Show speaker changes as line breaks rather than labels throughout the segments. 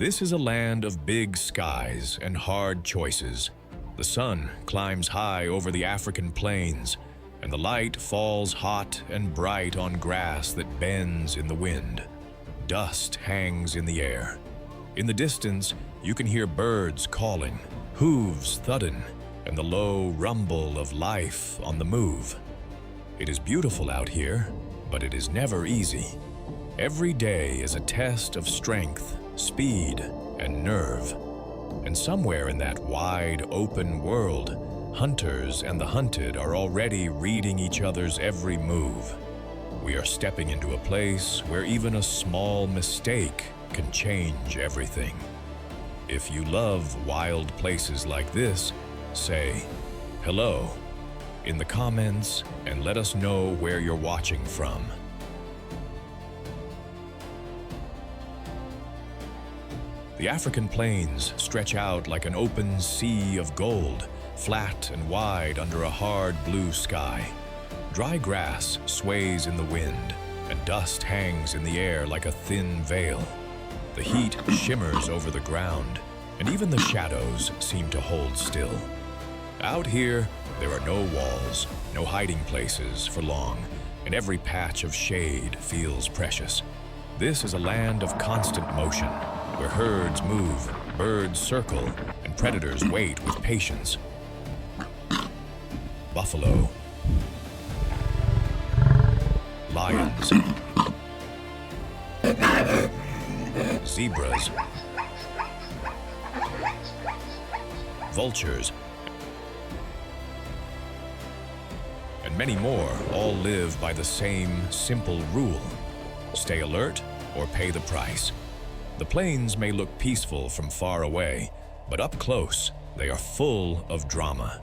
This is a land of big skies and hard choices. The sun climbs high over the African plains, and the light falls hot and bright on grass that bends in the wind. Dust hangs in the air. In the distance, you can hear birds calling, hooves thudding, and the low rumble of life on the move. It is beautiful out here, but it is never easy. Every day is a test of strength, speed, and nerve. And somewhere in that wide, open world, hunters and the hunted are already reading each other's every move. We are stepping into a place where even a small mistake can change everything. If you love wild places like this, say hello in the comments and let us know where you're watching from. The African plains stretch out like an open sea of gold, flat and wide under a hard blue sky. Dry grass sways in the wind, and dust hangs in the air like a thin veil. The heat shimmers over the ground, and even the shadows seem to hold still. Out here, there are no walls, no hiding places for long, and every patch of shade feels precious. This is a land of constant motion, where herds move, birds circle, and predators wait with patience. Buffalo, lions, zebras, vultures, and many more all live by the same simple rule: stay alert or pay the price. The plains may look peaceful from far away, but up close, they are full of drama.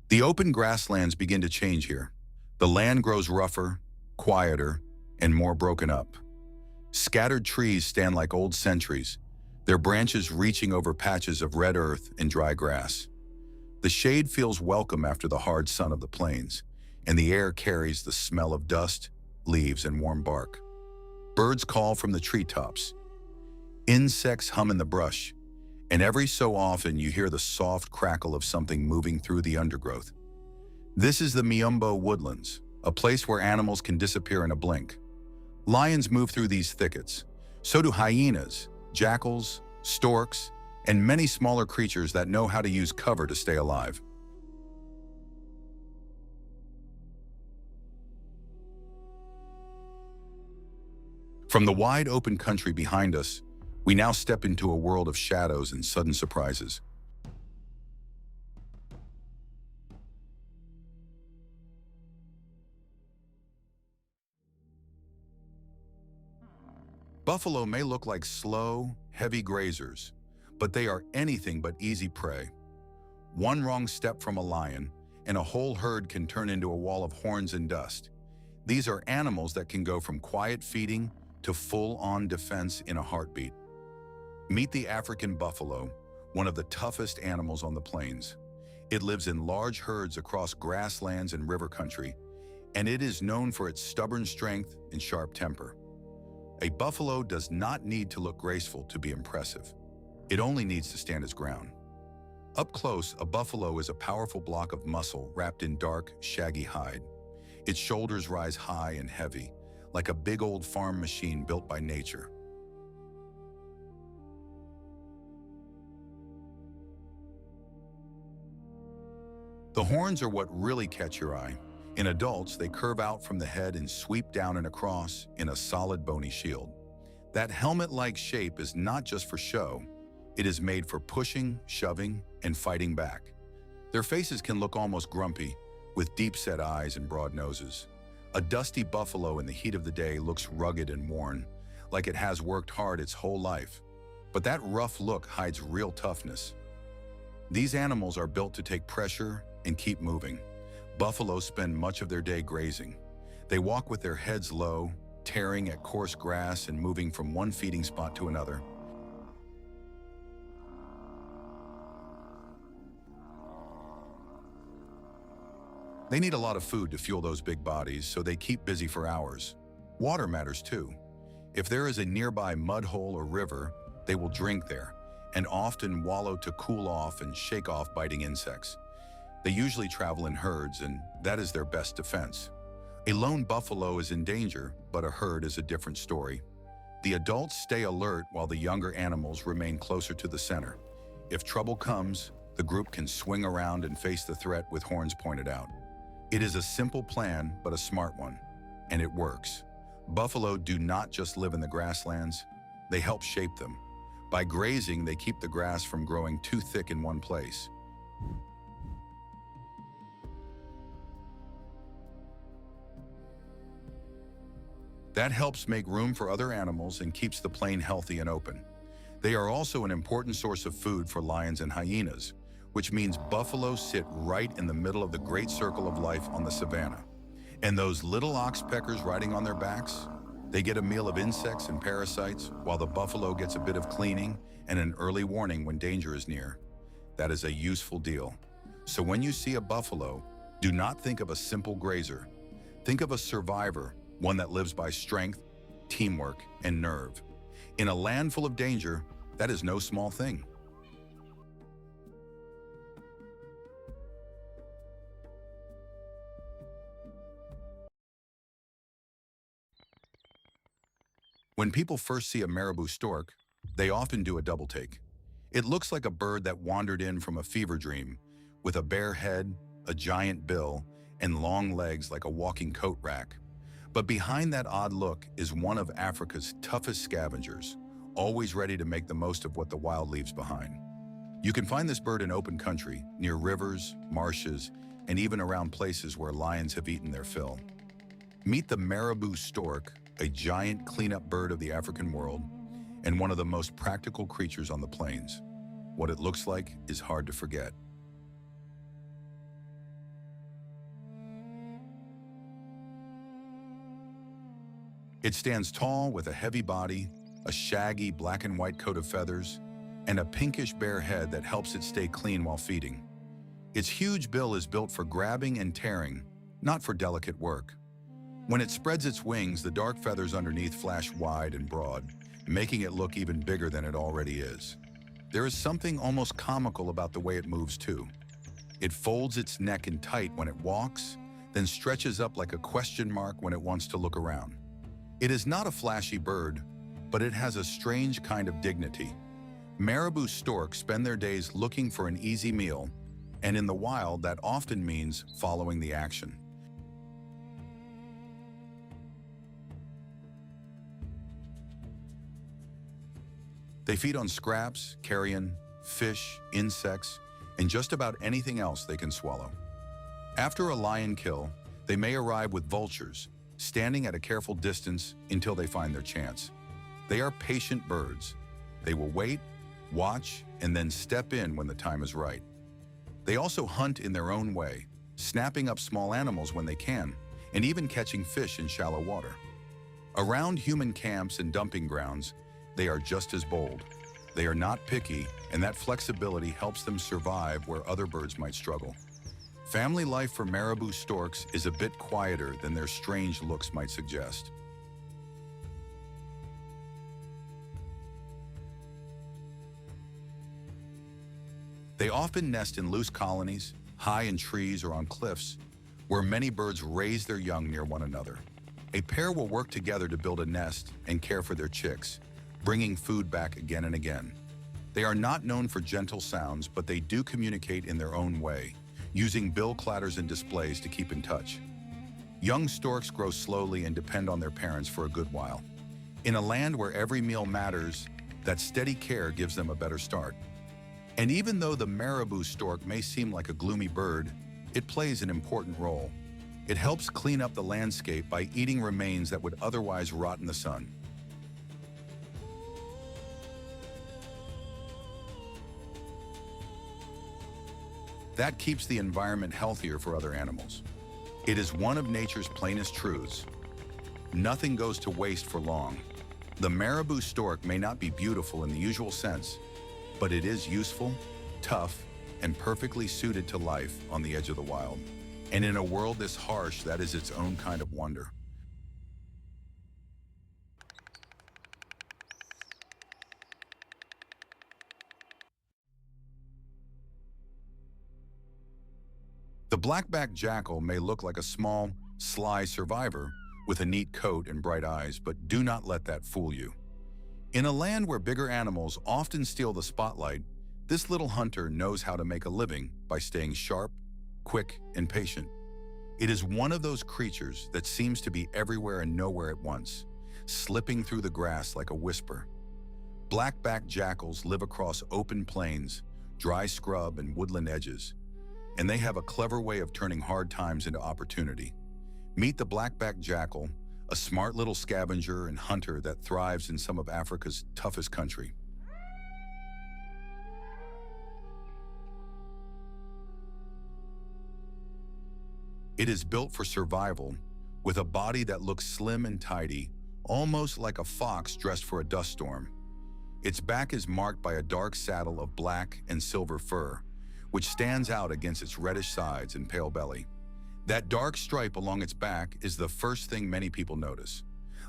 The open grasslands begin to change here. The land grows rougher, quieter, and more broken up. Scattered trees stand like old sentries, their branches reaching over patches of red earth and dry grass. The shade feels welcome after the hard sun of the plains, and the air carries the smell of dust, leaves, and warm bark. Birds call from the treetops. Insects hum in the brush, and every so often you hear the soft crackle of something moving through the undergrowth. This is the Miombo woodlands, a place where animals can disappear in a blink. Lions move through these thickets. So do hyenas, jackals, storks, and many smaller creatures that know how to use cover to stay alive. From the wide open country behind us, we now step into a world of shadows and sudden surprises. Buffalo may look like slow, heavy grazers, but they are anything but easy prey. One wrong step from a lion, and a whole herd can turn into a wall of horns and dust. These are animals that can go from quiet feeding to full-on defense in a heartbeat. Meet the African buffalo, one of the toughest animals on the plains. It lives in large herds across grasslands and river country, and it is known for its stubborn strength and sharp temper. A buffalo does not need to look graceful to be impressive. It only needs to stand its ground. Up close, a buffalo is a powerful block of muscle wrapped in dark, shaggy hide. Its shoulders rise high and heavy, like a big old farm machine built by nature. The horns are what really catch your eye. In adults, they curve out from the head and sweep down and across in a solid bony shield. That helmet-like shape is not just for show. It is made for pushing, shoving, and fighting back. Their faces can look almost grumpy, with deep-set eyes and broad noses. A dusty buffalo in the heat of the day looks rugged and worn, like it has worked hard its whole life. But that rough look hides real toughness. These animals are built to take pressure and keep moving. Buffalo spend much of their day grazing. They walk with their heads low, tearing at coarse grass and moving from one feeding spot to another. They need a lot of food to fuel those big bodies, so they keep busy for hours. Water matters too. If there is a nearby mud hole or river, they will drink there, and often wallow to cool off and shake off biting insects. They usually travel in herds, and that is their best defense. A lone buffalo is in danger, but a herd is a different story. The adults stay alert while the younger animals remain closer to the center. If trouble comes, the group can swing around and face the threat with horns pointed out. It is a simple plan, but a smart one, and it works. Buffalo do not just live in the grasslands, they help shape them. By grazing, they keep the grass from growing too thick in one place. That helps make room for other animals and keeps the plain healthy and open. They are also an important source of food for lions and hyenas, which means buffalo sit right in the middle of the great circle of life on the savanna. And those little oxpeckers riding on their backs, they get a meal of insects and parasites, while the buffalo gets a bit of cleaning and an early warning when danger is near. That is a useful deal. So when you see a buffalo, do not think of a simple grazer. Think of a survivor, one that lives by strength, teamwork, and nerve. In a land full of danger, that is no small thing. When people first see a marabou stork, they often do a double take. It looks like a bird that wandered in from a fever dream, with a bare head, a giant bill, and long legs like a walking coat rack. But behind that odd look is one of Africa's toughest scavengers, always ready to make the most of what the wild leaves behind. You can find this bird in open country, near rivers, marshes, and even around places where lions have eaten their fill. Meet the marabou stork, a giant cleanup bird of the African world, and one of the most practical creatures on the plains. What it looks like is hard to forget. It stands tall with a heavy body, a shaggy black and white coat of feathers, and a pinkish bare head that helps it stay clean while feeding. Its huge bill is built for grabbing and tearing, not for delicate work. When it spreads its wings, the dark feathers underneath flash wide and broad, making it look even bigger than it already is. There is something almost comical about the way it moves too. It folds its neck in tight when it walks, then stretches up like a question mark when it wants to look around. It is not a flashy bird, but it has a strange kind of dignity. Marabou storks spend their days looking for an easy meal, and in the wild that often means following the action. They feed on scraps, carrion, fish, insects, and just about anything else they can swallow. After a lion kill, they may arrive with vultures, standing at a careful distance until they find their chance. They are patient birds. They will wait, watch, and then step in when the time is right. They also hunt in their own way, snapping up small animals when they can, and even catching fish in shallow water. Around human camps and dumping grounds, they are just as bold. They are not picky, and that flexibility helps them survive where other birds might struggle. Family life for marabou storks is a bit quieter than their strange looks might suggest. They often nest in loose colonies, high in trees or on cliffs, where many birds raise their young near one another. A pair will work together to build a nest and care for their chicks, bringing food back again and again. They are not known for gentle sounds, but they do communicate in their own way, using bill clatters and displays to keep in touch. Young storks grow slowly and depend on their parents for a good while. In a land where every meal matters, that steady care gives them a better start. And even though the marabou stork may seem like a gloomy bird, it plays an important role. It helps clean up the landscape by eating remains that would otherwise rot in the sun. That keeps the environment healthier for other animals. It is one of nature's plainest truths. Nothing goes to waste for long. The marabou stork may not be beautiful in the usual sense, but it is useful, tough, and perfectly suited to life on the edge of the wild. And in a world this harsh, that is its own kind of wonder. The black-backed jackal may look like a small, sly survivor with a neat coat and bright eyes, but do not let that fool you. In a land where bigger animals often steal the spotlight, this little hunter knows how to make a living by staying sharp, quick, and patient. It is one of those creatures that seems to be everywhere and nowhere at once, slipping through the grass like a whisper. Black-backed jackals live across open plains, dry scrub, and woodland edges, and they have a clever way of turning hard times into opportunity. Meet the black-backed jackal, a smart little scavenger and hunter that thrives in some of Africa's toughest country. It is built for survival, with a body that looks slim and tidy, almost like a fox dressed for a dust storm. Its back is marked by a dark saddle of black and silver fur, which stands out against its reddish sides and pale belly. That dark stripe along its back is the first thing many people notice,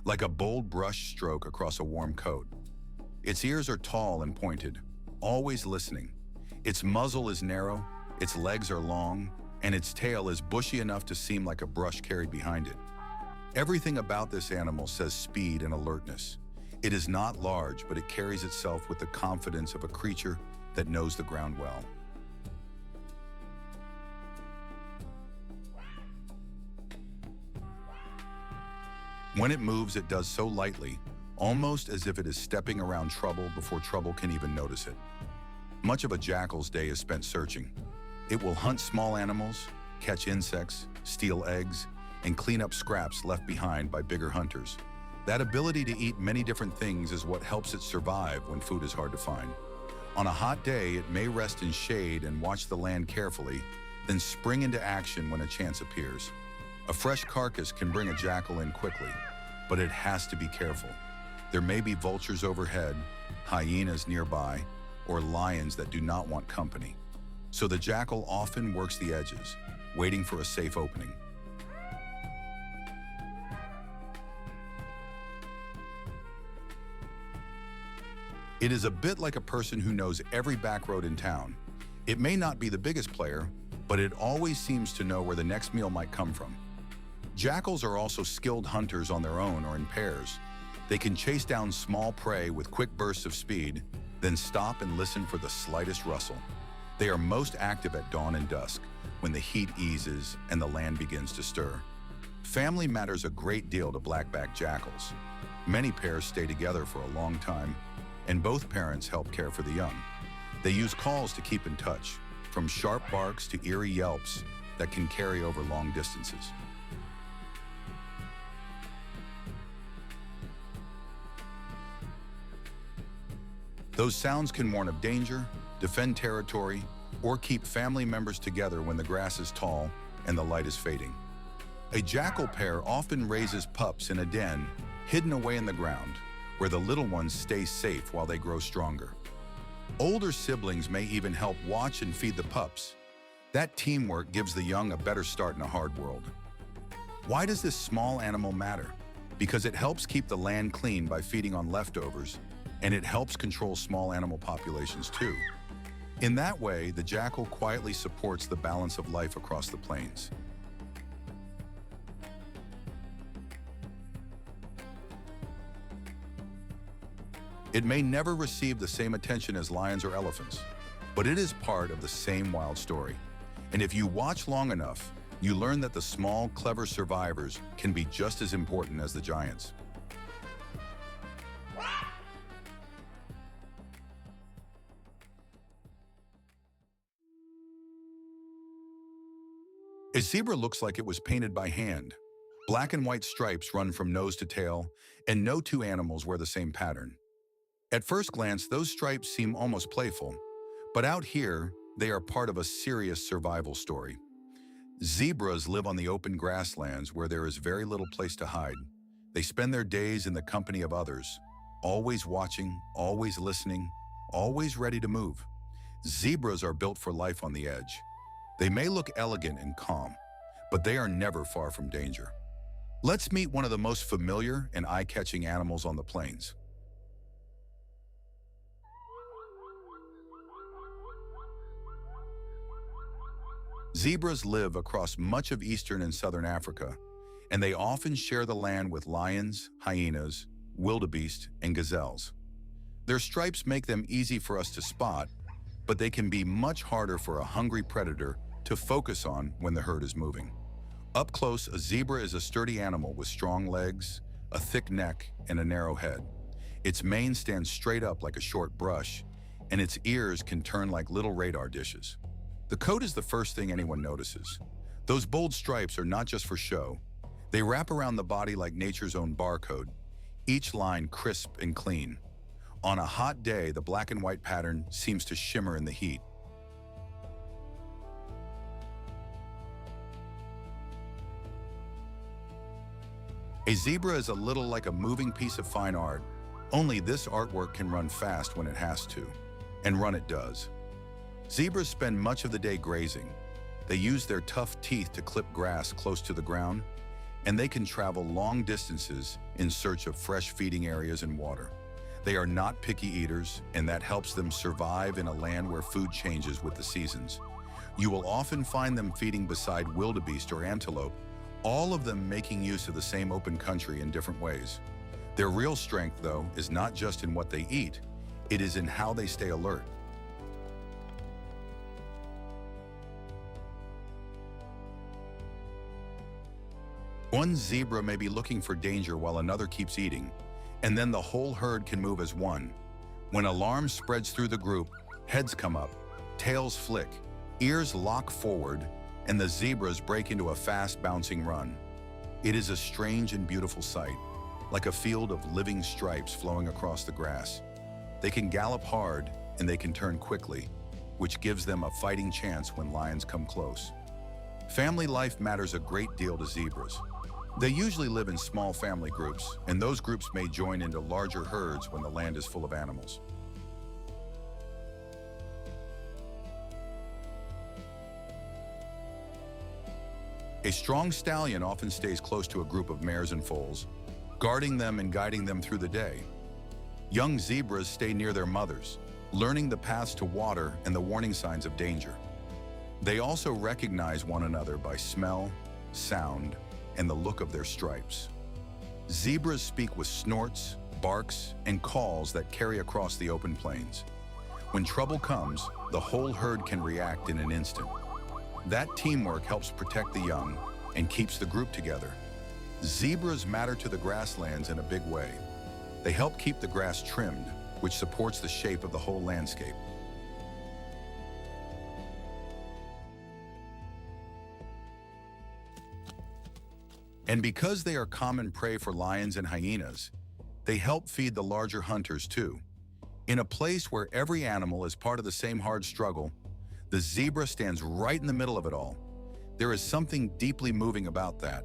like a bold brush stroke across a warm coat. Its ears are tall and pointed, always listening. Its muzzle is narrow, its legs are long, and its tail is bushy enough to seem like a brush carried behind it. Everything about this animal says speed and alertness. It is not large, but it carries itself with the confidence of a creature that knows the ground well. When it moves, it does so lightly, almost as if it is stepping around trouble before trouble can even notice it. Much of a jackal's day is spent searching. It will hunt small animals, catch insects, steal eggs, and clean up scraps left behind by bigger hunters. That ability to eat many different things is what helps it survive when food is hard to find. On a hot day, it may rest in shade and watch the land carefully, then spring into action when a chance appears. A fresh carcass can bring a jackal in quickly, but it has to be careful. There may be vultures overhead, hyenas nearby, or lions that do not want company. So the jackal often works the edges, waiting for a safe opening. It is a bit like a person who knows every back road in town. It may not be the biggest player, but it always seems to know where the next meal might come from. Jackals are also skilled hunters on their own or in pairs. They can chase down small prey with quick bursts of speed, then stop and listen for the slightest rustle. They are most active at dawn and dusk, when the heat eases and the land begins to stir. Family matters a great deal to black-backed jackals. Many pairs stay together for a long time, and both parents help care for the young. They use calls to keep in touch, from sharp barks to eerie yelps that can carry over long distances. Those sounds can warn of danger, defend territory, or keep family members together when the grass is tall and the light is fading. A jackal pair often raises pups in a den hidden away in the ground, where the little ones stay safe while they grow stronger. Older siblings may even help watch and feed the pups. That teamwork gives the young a better start in a hard world. Why does this small animal matter? Because it helps keep the land clean by feeding on leftovers, and it helps control small animal populations too. In that way, the jackal quietly supports the balance of life across the plains. It may never receive the same attention as lions or elephants, but it is part of the same wild story. And if you watch long enough, you learn that the small, clever survivors can be just as important as the giants. A zebra looks like it was painted by hand. Black and white stripes run from nose to tail, and no two animals wear the same pattern. At first glance, those stripes seem almost playful, but out here, they are part of a serious survival story. Zebras live on the open grasslands where there is very little place to hide. They spend their days in the company of others, always watching, always listening, always ready to move. Zebras are built for life on the edge. They may look elegant and calm, but they are never far from danger. Let's meet one of the most familiar and eye-catching animals on the plains. Zebras live across much of eastern and southern Africa, and they often share the land with lions, hyenas, wildebeest, and gazelles. Their stripes make them easy for us to spot, but they can be much harder for a hungry predator to focus on when the herd is moving. Up close, a zebra is a sturdy animal with strong legs, a thick neck, and a narrow head. Its mane stands straight up like a short brush, and its ears can turn like little radar dishes. The coat is the first thing anyone notices. Those bold stripes are not just for show. They wrap around the body like nature's own barcode, each line crisp and clean. On a hot day, the black and white pattern seems to shimmer in the heat. A zebra is a little like a moving piece of fine art, only this artwork can run fast when it has to, and run it does. Zebras spend much of the day grazing. They use their tough teeth to clip grass close to the ground, and they can travel long distances in search of fresh feeding areas and water. They are not picky eaters, and that helps them survive in a land where food changes with the seasons. You will often find them feeding beside wildebeest or antelope, all of them making use of the same open country in different ways. Their real strength, though, is not just in what they eat, it is in how they stay alert. One zebra may be looking for danger while another keeps eating, and then the whole herd can move as one. When alarm spreads through the group, heads come up, tails flick, ears lock forward, and the zebras break into a fast bouncing run. It is a strange and beautiful sight, like a field of living stripes flowing across the grass. They can gallop hard and they can turn quickly, which gives them a fighting chance when lions come close. Family life matters a great deal to zebras. They usually live in small family groups, and those groups may join into larger herds when the land is full of animals. A strong stallion often stays close to a group of mares and foals, guarding them and guiding them through the day. Young zebras stay near their mothers, learning the paths to water and the warning signs of danger. They also recognize one another by smell, sound, and the look of their stripes. Zebras speak with snorts, barks, and calls that carry across the open plains. When trouble comes, the whole herd can react in an instant. That teamwork helps protect the young and keeps the group together. Zebras matter to the grasslands in a big way. They help keep the grass trimmed, which supports the shape of the whole landscape. And because they are common prey for lions and hyenas, they help feed the larger hunters too. In a place where every animal is part of the same hard struggle, the zebra stands right in the middle of it all. There is something deeply moving about that.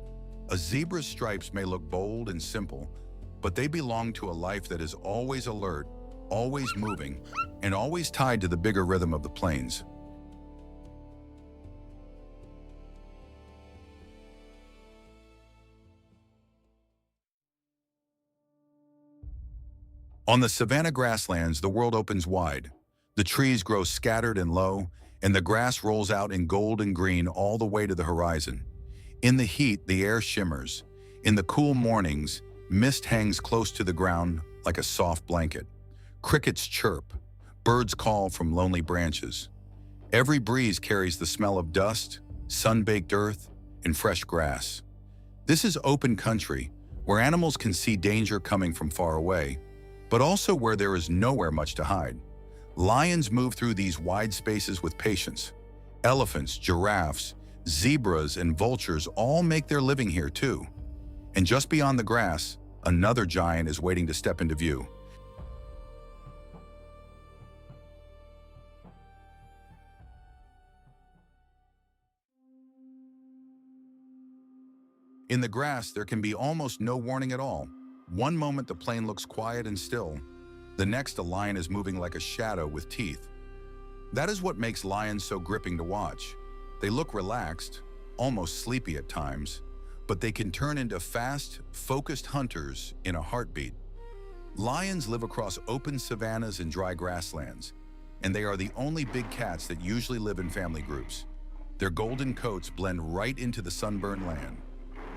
A zebra's stripes may look bold and simple, but they belong to a life that is always alert, always moving, and always tied to the bigger rhythm of the plains. On the savanna grasslands, the world opens wide. The trees grow scattered and low, and the grass rolls out in gold and green all the way to the horizon. In the heat, the air shimmers. In the cool mornings, mist hangs close to the ground like a soft blanket. Crickets chirp. Birds call from lonely branches. Every breeze carries the smell of dust, sun-baked earth, and fresh grass. This is open country, where animals can see danger coming from far away, but also where there is nowhere much to hide. Lions move through these wide spaces with patience. Elephants, giraffes, zebras, and vultures all make their living here too. And just beyond the grass, another giant is waiting to step into view. In the grass, there can be almost no warning at all. One moment the plain looks quiet and still. The next, a lion is moving like a shadow with teeth. That is what makes lions so gripping to watch. They look relaxed, almost sleepy at times, but they can turn into fast, focused hunters in a heartbeat. Lions live across open savannas and dry grasslands, and they are the only big cats that usually live in family groups. Their golden coats blend right into the sunburned land,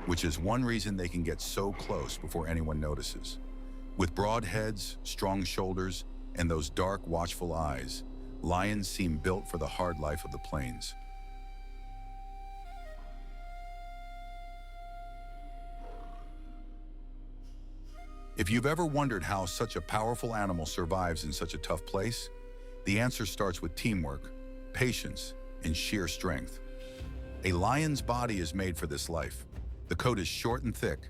which is one reason they can get so close before anyone notices. With broad heads, strong shoulders, and those dark, watchful eyes, lions seem built for the hard life of the plains. If you've ever wondered how such a powerful animal survives in such a tough place, the answer starts with teamwork, patience, and sheer strength. A lion's body is made for this life. The coat is short and thick,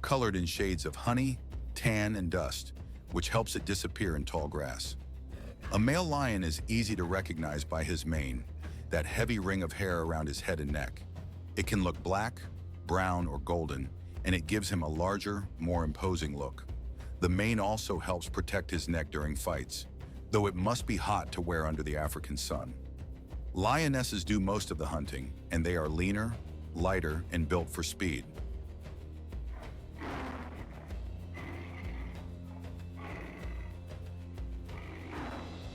colored in shades of honey, tan, and dust, which helps it disappear in tall grass. A male lion is easy to recognize by his mane, that heavy ring of hair around his head and neck. It can look black, brown, or golden, and it gives him a larger, more imposing look. The mane also helps protect his neck during fights, though it must be hot to wear under the African sun. Lionesses do most of the hunting, and they are leaner, lighter, and built for speed.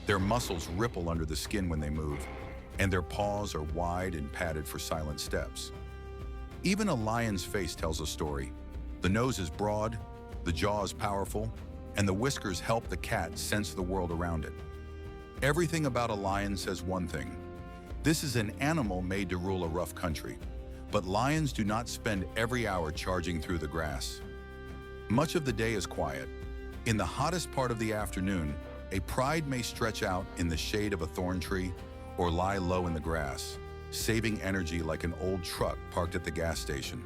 Their muscles ripple under the skin when they move, and their paws are wide and padded for silent steps. Even a lion's face tells a story. The nose is broad, the jaw is powerful, and the whiskers help the cat sense the world around it. Everything about a lion says one thing: this is an animal made to rule a rough country. But lions do not spend every hour charging through the grass. Much of the day is quiet. In the hottest part of the afternoon, a pride may stretch out in the shade of a thorn tree or lie low in the grass, saving energy like an old truck parked at the gas station.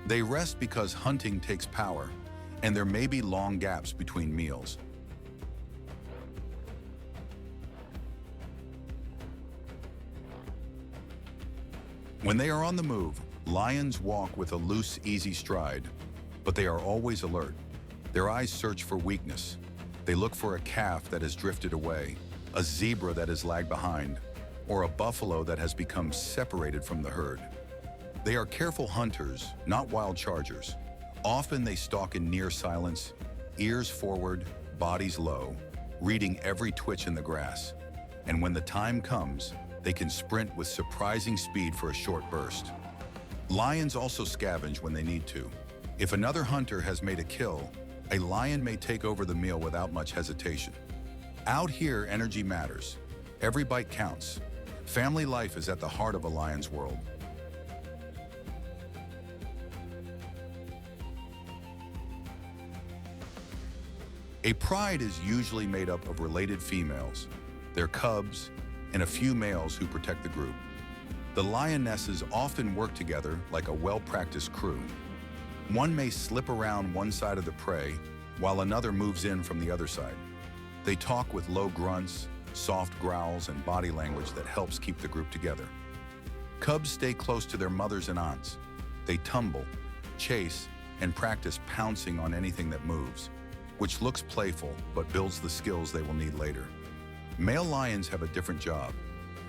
They rest because hunting takes power, and there may be long gaps between meals. When they are on the move, lions walk with a loose, easy stride, but they are always alert. Their eyes search for weakness. They look for a calf that has drifted away, a zebra that has lagged behind, or a buffalo that has become separated from the herd. They are careful hunters, not wild chargers. Often they stalk in near silence, ears forward, bodies low, reading every twitch in the grass. And when the time comes, they can sprint with surprising speed for a short burst. Lions also scavenge when they need to. If another hunter has made a kill, a lion may take over the meal without much hesitation. Out here, energy matters. Every bite counts. Family life is at the heart of a lion's world. A pride is usually made up of related females, their cubs, and a few males who protect the group. The lionesses often work together like a well-practiced crew. One may slip around one side of the prey while another moves in from the other side. They talk with low grunts, soft growls, and body language that helps keep the group together. Cubs stay close to their mothers and aunts. They tumble, chase, and practice pouncing on anything that moves, which looks playful but builds the skills they will need later. Male lions have a different job.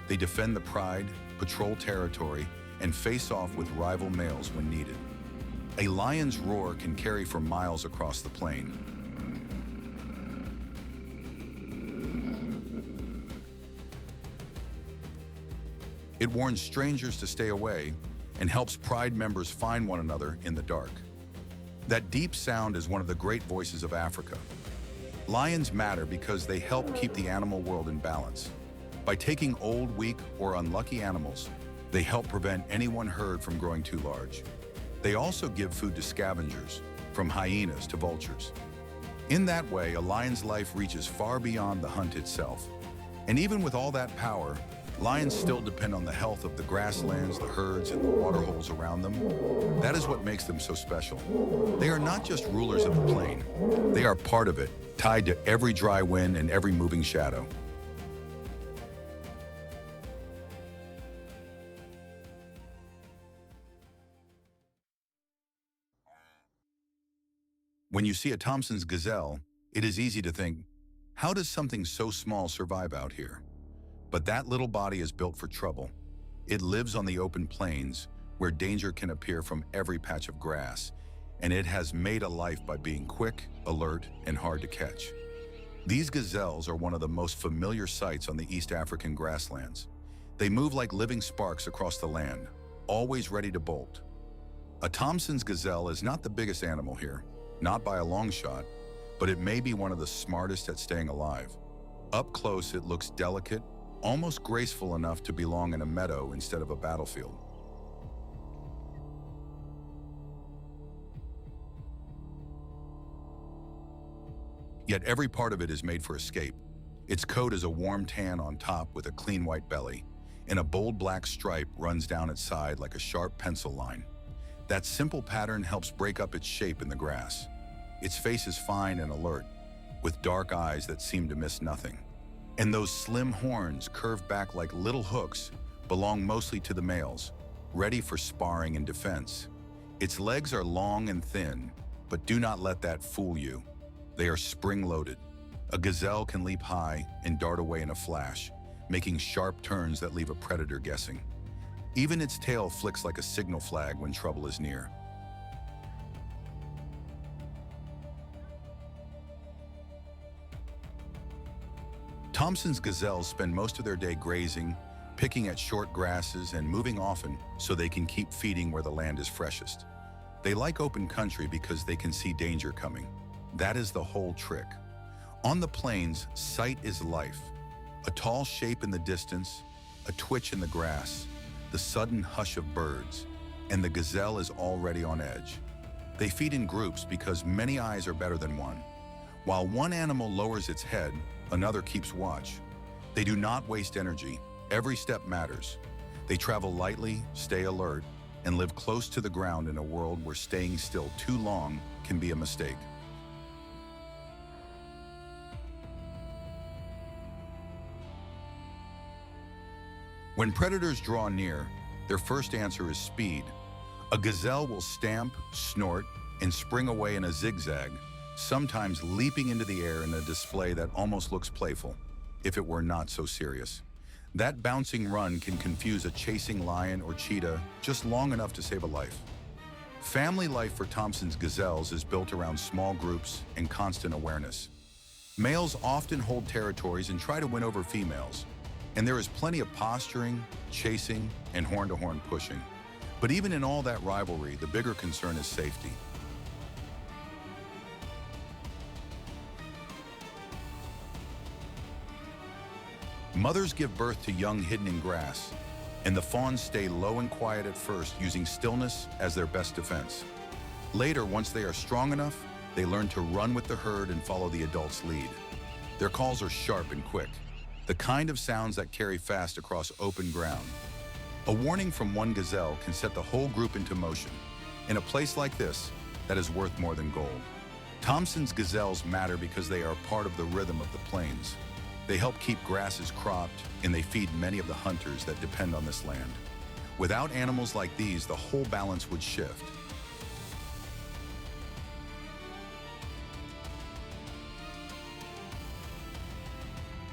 They defend the pride, patrol territory, and face off with rival males when needed. A lion's roar can carry for miles across the plain. It warns strangers to stay away and helps pride members find one another in the dark. That deep sound is one of the great voices of Africa. Lions matter because they help keep the animal world in balance. By taking old, weak, or unlucky animals, they help prevent any one herd from growing too large. They also give food to scavengers, from hyenas to vultures. In that way, a lion's life reaches far beyond the hunt itself. And even with all that power, lions still depend on the health of the grasslands, the herds, and the waterholes around them. That is what makes them so special. They are not just rulers of the plain. They are part of it, tied to every dry wind and every moving shadow. When you see a Thompson's gazelle, it is easy to think, how does something so small survive out here? But that little body is built for trouble. It lives on the open plains, where danger can appear from every patch of grass, and it has made a life by being quick, alert, and hard to catch. These gazelles are one of the most familiar sights on the East African grasslands. They move like living sparks across the land, always ready to bolt. A Thomson's gazelle is not the biggest animal here, not by a long shot, but it may be one of the smartest at staying alive. Up close, it looks delicate, almost graceful enough to belong in a meadow instead of a battlefield. Yet every part of it is made for escape. Its coat is a warm tan on top with a clean white belly, and a bold black stripe runs down its side like a sharp pencil line. That simple pattern helps break up its shape in the grass. Its face is fine and alert, with dark eyes that seem to miss nothing. And those slim horns, curved back like little hooks, belong mostly to the males, ready for sparring and defense. Its legs are long and thin, but do not let that fool you. They are spring-loaded. A gazelle can leap high and dart away in a flash, making sharp turns that leave a predator guessing. Even its tail flicks like a signal flag when trouble is near. Thomson's gazelles spend most of their day grazing, picking at short grasses, and moving often so they can keep feeding where the land is freshest. They like open country because they can see danger coming. That is the whole trick. On the plains, sight is life. A tall shape in the distance, a twitch in the grass, the sudden hush of birds, and the gazelle is already on edge. They feed in groups because many eyes are better than one. While one animal lowers its head, another keeps watch. They do not waste energy. Every step matters. They travel lightly, stay alert, and live close to the ground in a world where staying still too long can be a mistake. When predators draw near, their first answer is speed. A gazelle will stamp, snort, and spring away in a zigzag, sometimes leaping into the air in a display that almost looks playful, if it were not so serious. That bouncing run can confuse a chasing lion or cheetah just long enough to save a life. Family life for Thomson's gazelles is built around small groups and constant awareness. Males often hold territories and try to win over females, and there is plenty of posturing, chasing, and horn-to-horn pushing. But even in all that rivalry, the bigger concern is safety. Mothers give birth to young hidden in grass, and the fawns stay low and quiet at first, using stillness as their best defense. Later, once they are strong enough, they learn to run with the herd and follow the adult's lead. Their calls are sharp and quick, the kind of sounds that carry fast across open ground. A warning from one gazelle can set the whole group into motion. In a place like this, that is worth more than gold. Thomson's gazelles matter because they are part of the rhythm of the plains. They help keep grasses cropped, and they feed many of the hunters that depend on this land. Without animals like these, the whole balance would shift.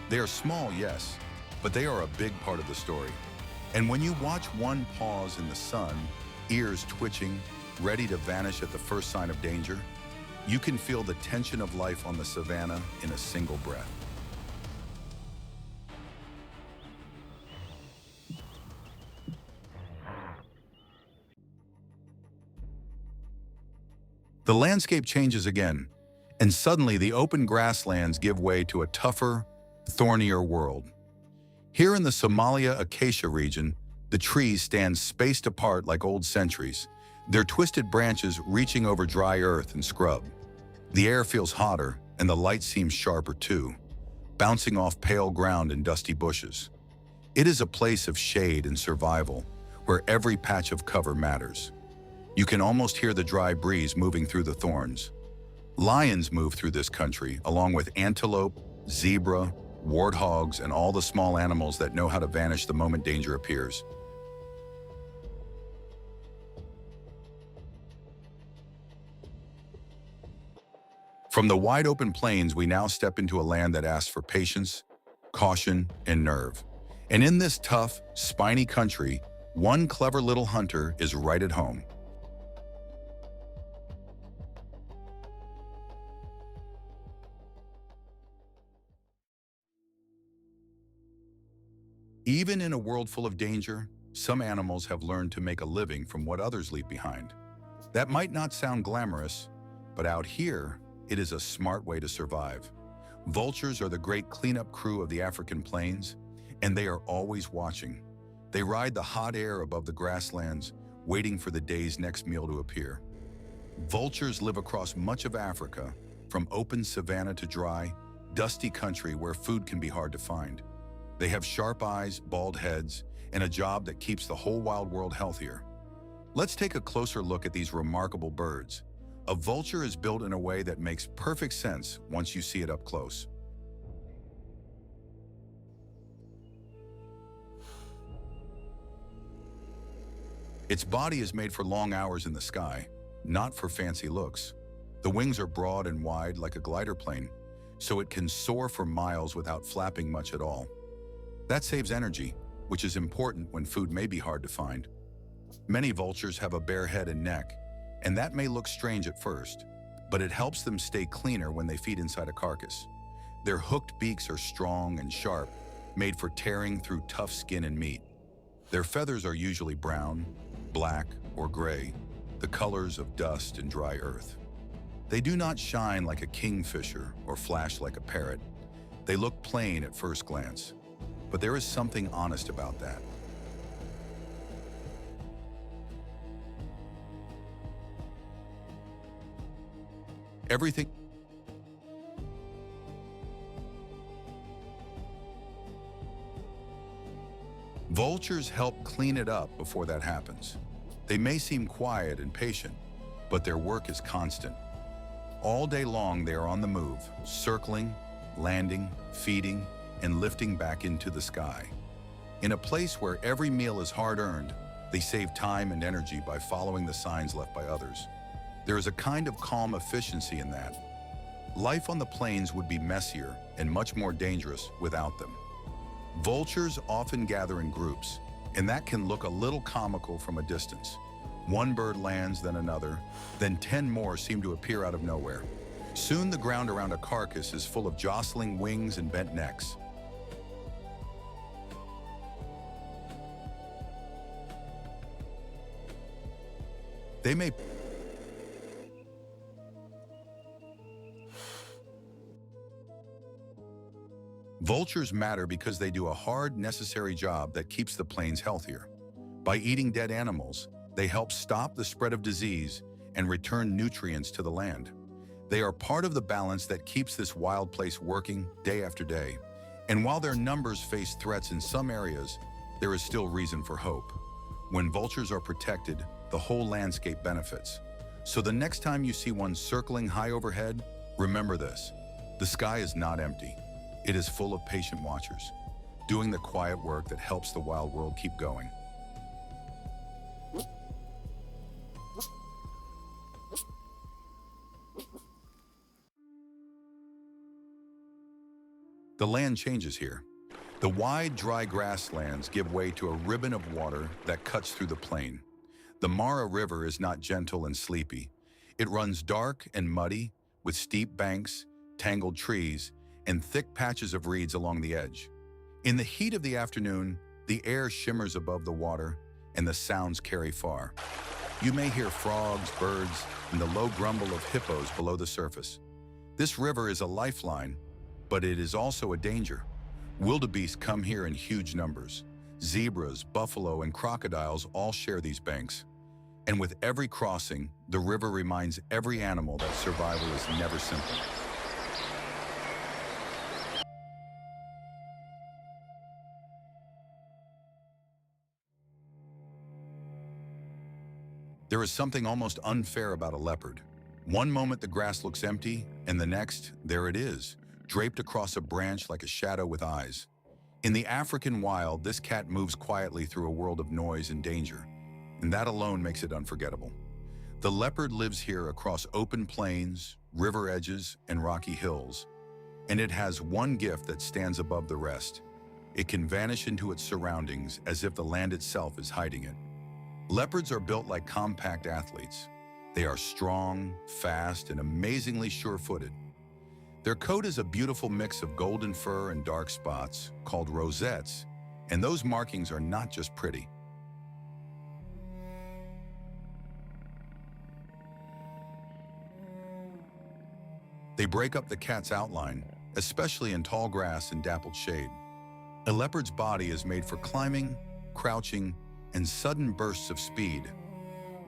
They are small, yes, but they are a big part of the story. And when you watch one pause in the sun, ears twitching, ready to vanish at the first sign of danger, you can feel the tension of life on the savanna in a single breath. The landscape changes again, and suddenly the open grasslands give way to a tougher, thornier world. Here in the Somalia Acacia region, the trees stand spaced apart like old sentries, their twisted branches reaching over dry earth and scrub. The air feels hotter, and the light seems sharper too, bouncing off pale ground and dusty bushes. It is a place of shade and survival, where every patch of cover matters. You can almost hear the dry breeze moving through the thorns. Lions move through this country, along with antelope, zebra, warthogs, and all the small animals that know how to vanish the moment danger appears. From the wide open plains, we now step into a land that asks for patience, caution, and nerve. And in this tough, spiny country, One clever little hunter is right at home. Even in a world full of danger, some animals have learned to make a living from what others leave behind. That might not sound glamorous, but out here, it is a smart way to survive. Vultures are the great cleanup crew of the African plains, and they are always watching. They ride the hot air above the grasslands, waiting for the day's next meal to appear. Vultures live across much of Africa, from open savanna to dry, dusty country where food can be hard to find. They have sharp eyes, bald heads, and a job that keeps the whole wild world healthier. Let's take a closer look at these remarkable birds. A vulture is built in a way that makes perfect sense once you see it up close. Its body is made for long hours in the sky, not for fancy looks. The wings are broad and wide like a glider plane, so it can soar for miles without flapping much at all. That saves energy, which is important when food may be hard to find. Many vultures have a bare head and neck, and that may look strange at first, but it helps them stay cleaner when they feed inside a carcass. Their hooked beaks are strong and sharp, made for tearing through tough skin and meat. Their feathers are usually brown, black, or gray, the colors of dust and dry earth. They do not shine like a kingfisher or flash like a parrot. They look plain at first glance, but there is something honest about that. Vultures help clean it up before that happens. They may seem quiet and patient, but their work is constant. All day long they are on the move, circling, landing, feeding, and lifting back into the sky. In a place where every meal is hard-earned, they save time and energy by following the signs left by others. There is a kind of calm efficiency in that. Life on the plains would be messier and much more dangerous without them. Vultures often gather in groups, and that can look a little comical from a distance. One bird lands, then another, then 10 more seem to appear out of nowhere. Soon the ground around a carcass is full of jostling wings and bent necks. Vultures matter because they do a hard, necessary job that keeps the plains healthier. By eating dead animals, they help stop the spread of disease and return nutrients to the land. They are part of the balance that keeps this wild place working day after day. And while their numbers face threats in some areas, there is still reason for hope. When vultures are protected, the whole landscape benefits. So the next time you see one circling high overhead, remember this: the sky is not empty. It is full of patient watchers, doing the quiet work that helps the wild world keep going. The land changes here. The wide, dry grasslands give way to a ribbon of water that cuts through the plain. The Mara River is not gentle and sleepy. It runs dark and muddy, with steep banks, tangled trees, and thick patches of reeds along the edge. In the heat of the afternoon, the air shimmers above the water, and the sounds carry far. You may hear frogs, birds, and the low grumble of hippos below the surface. This river is a lifeline, but it is also a danger. Wildebeest come here in huge numbers. Zebras, buffalo, and crocodiles all share these banks. And with every crossing, the river reminds every animal that survival is never simple. There is something almost unfair about a leopard. One moment the grass looks empty, and the next, there it is, draped across a branch like a shadow with eyes. In the African wild, this cat moves quietly through a world of noise and danger, and that alone makes it unforgettable. The leopard lives here across open plains, river edges, and rocky hills, and it has one gift that stands above the rest. It can vanish into its surroundings as if the land itself is hiding it. Leopards are built like compact athletes. They are strong, fast, and amazingly sure-footed. Their coat is a beautiful mix of golden fur and dark spots, called rosettes, and those markings are not just pretty. They break up the cat's outline, especially in tall grass and dappled shade. A leopard's body is made for climbing, crouching, and sudden bursts of speed.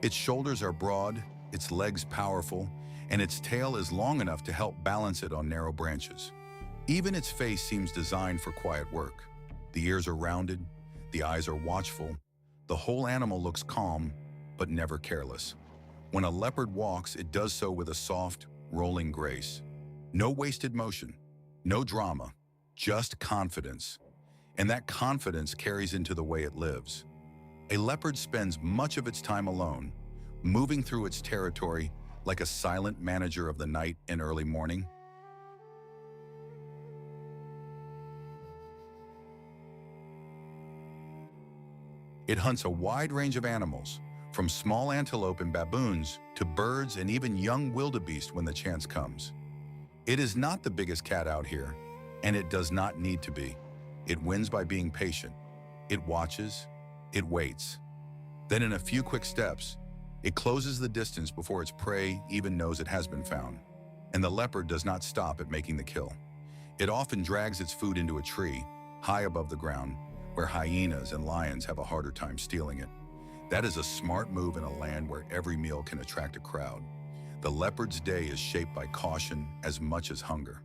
Its shoulders are broad, its legs powerful, and its tail is long enough to help balance it on narrow branches. Even its face seems designed for quiet work. The ears are rounded, the eyes are watchful. The whole animal looks calm, but never careless. When a leopard walks, it does so with a soft, rolling grace. No wasted motion, no drama, just confidence. And that confidence carries into the way it lives. A leopard spends much of its time alone, moving through its territory like a silent manager of the night and early morning. It hunts a wide range of animals, from small antelope and baboons to birds and even young wildebeest when the chance comes. It is not the biggest cat out here, and it does not need to be. It wins by being patient. It watches, it waits. Then in a few quick steps, it closes the distance before its prey even knows it has been found. And the leopard does not stop at making the kill. It often drags its food into a tree, high above the ground, where hyenas and lions have a harder time stealing it. That is a smart move in a land where every meal can attract a crowd. The leopard's day is shaped by caution as much as hunger.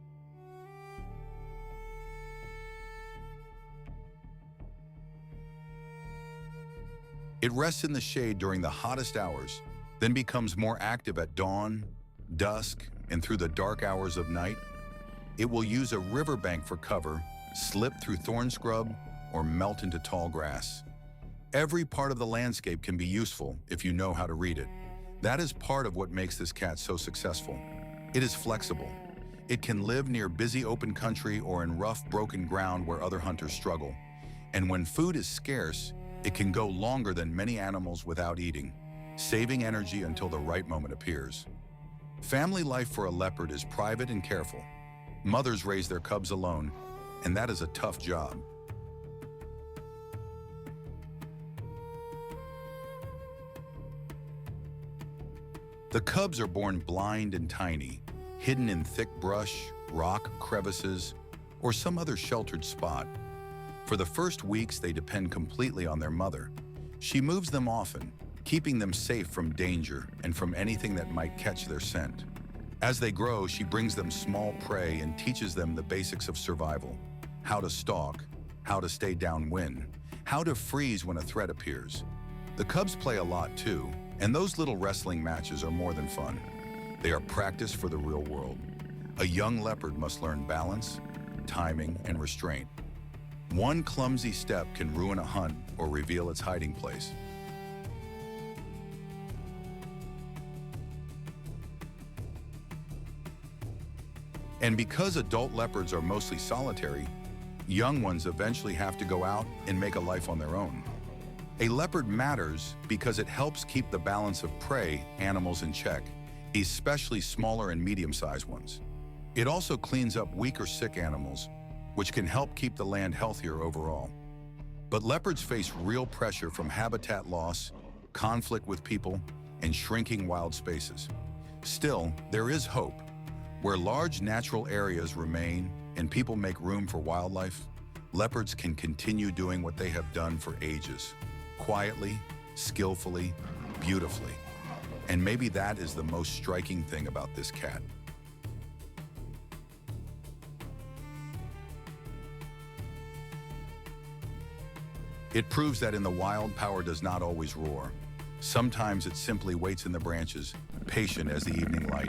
It rests in the shade during the hottest hours, then becomes more active at dawn, dusk, and through the dark hours of night. It will use a riverbank for cover, slip through thorn scrub, or melt into tall grass. Every part of the landscape can be useful if you know how to read it. That is part of what makes this cat so successful. It is flexible. It can live near busy open country or in rough, broken ground where other hunters struggle. And when food is scarce, it can go longer than many animals without eating, saving energy until the right moment appears. Family life for a leopard is private and careful. Mothers raise their cubs alone, and that is a tough job. The cubs are born blind and tiny, hidden in thick brush, rock, crevices, or some other sheltered spot. For the first weeks, they depend completely on their mother. She moves them often, keeping them safe from danger and from anything that might catch their scent. As they grow, she brings them small prey and teaches them the basics of survival: how to stalk, how to stay downwind, how to freeze when a threat appears. The cubs play a lot too, and those little wrestling matches are more than fun. They are practice for the real world. A young leopard must learn balance, timing, and restraint. One clumsy step can ruin a hunt or reveal its hiding place. And because adult leopards are mostly solitary, young ones eventually have to go out and make a life on their own. A leopard matters because it helps keep the balance of prey animals in check, especially smaller and medium-sized ones. It also cleans up weak or sick animals, which can help keep the land healthier overall. But leopards face real pressure from habitat loss, conflict with people, and shrinking wild spaces. Still, there is hope. Where large natural areas remain and people make room for wildlife, leopards can continue doing what they have done for ages. Quietly, skillfully, beautifully. And maybe that is the most striking thing about this cat. It proves that in the wild, power does not always roar. Sometimes it simply waits in the branches, patient as the evening light.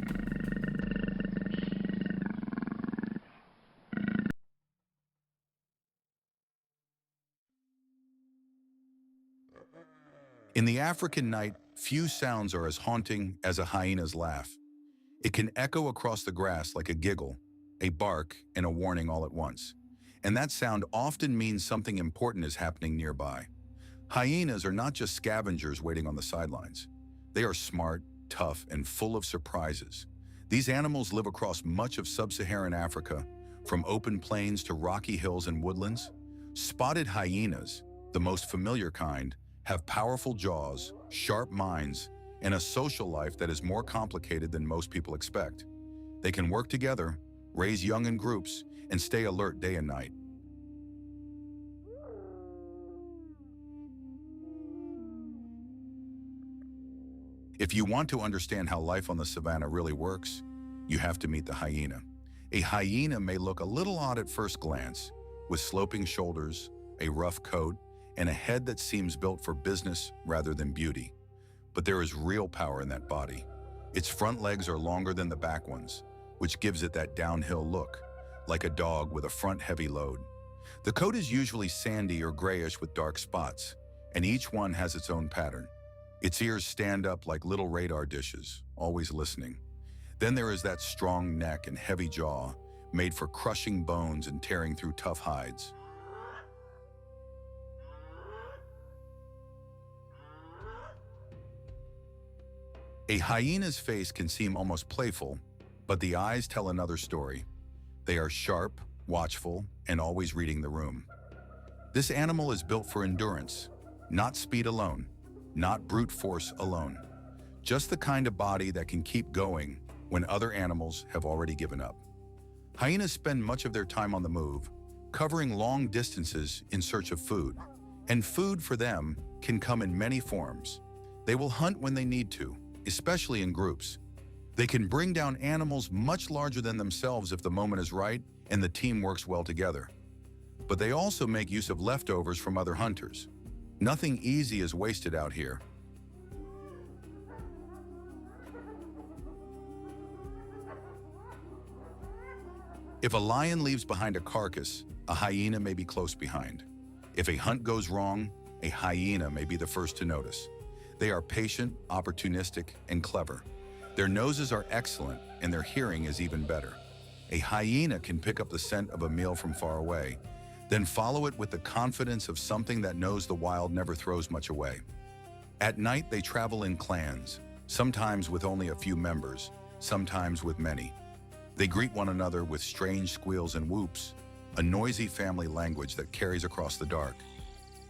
In the African night, few sounds are as haunting as a hyena's laugh. It can echo across the grass like a giggle, a bark, and a warning all at once. and that sound often means something important is happening nearby. Hyenas are not just scavengers waiting on the sidelines. They are smart, tough, and full of surprises. These animals live across much of sub-Saharan Africa, from open plains to rocky hills and woodlands. Spotted hyenas, the most familiar kind, have powerful jaws, sharp minds, and a social life that is more complicated than most people expect. They can work together, raise young in groups, and stay alert day and night. If you want to understand how life on the savannah really works, you have to meet the hyena. A hyena may look a little odd at first glance, with sloping shoulders, a rough coat, and a head that seems built for business rather than beauty. But there is real power in that body. Its front legs are longer than the back ones, which gives it that downhill look, like a dog with a front heavy load. The coat is usually sandy or grayish with dark spots, and each one has its own pattern. Its ears stand up like little radar dishes, always listening. Then there is that strong neck and heavy jaw, made for crushing bones and tearing through tough hides. A hyena's face can seem almost playful, but the eyes tell another story. They are sharp, watchful, and always reading the room. This animal is built for endurance, not speed alone, not brute force alone. Just the kind of body that can keep going when other animals have already given up. Hyenas spend much of their time on the move, covering long distances in search of food. And food for them can come in many forms. They will hunt when they need to, especially in groups. They can bring down animals much larger than themselves if the moment is right and the team works well together. But they also make use of leftovers from other hunters. Nothing easy is wasted out here. If a lion leaves behind a carcass, a hyena may be close behind. If a hunt goes wrong, a hyena may be the first to notice. They are patient, opportunistic, and clever. Their noses are excellent, and their hearing is even better. A hyena can pick up the scent of a meal from far away, then follow it with the confidence of something that knows the wild never throws much away. At night, they travel in clans, sometimes with only a few members, sometimes with many. They greet one another with strange squeals and whoops, a noisy family language that carries across the dark.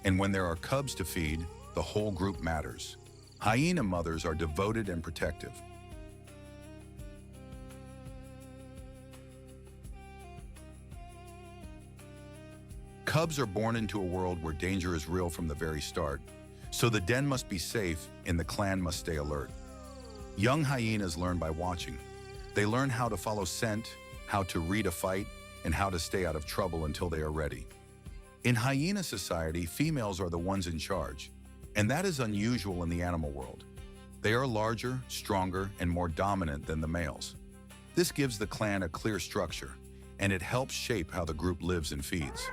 And when there are cubs to feed, the whole group matters. Hyena mothers are devoted and protective. Cubs are born into a world where danger is real from the very start, so the den must be safe and the clan must stay alert. Young hyenas learn by watching. They learn how to follow scent, how to read a fight, and how to stay out of trouble until they are ready. In hyena society, females are the ones in charge, and that is unusual in the animal world. They are larger, stronger, and more dominant than the males. This gives the clan a clear structure, and it helps shape how the group lives and feeds.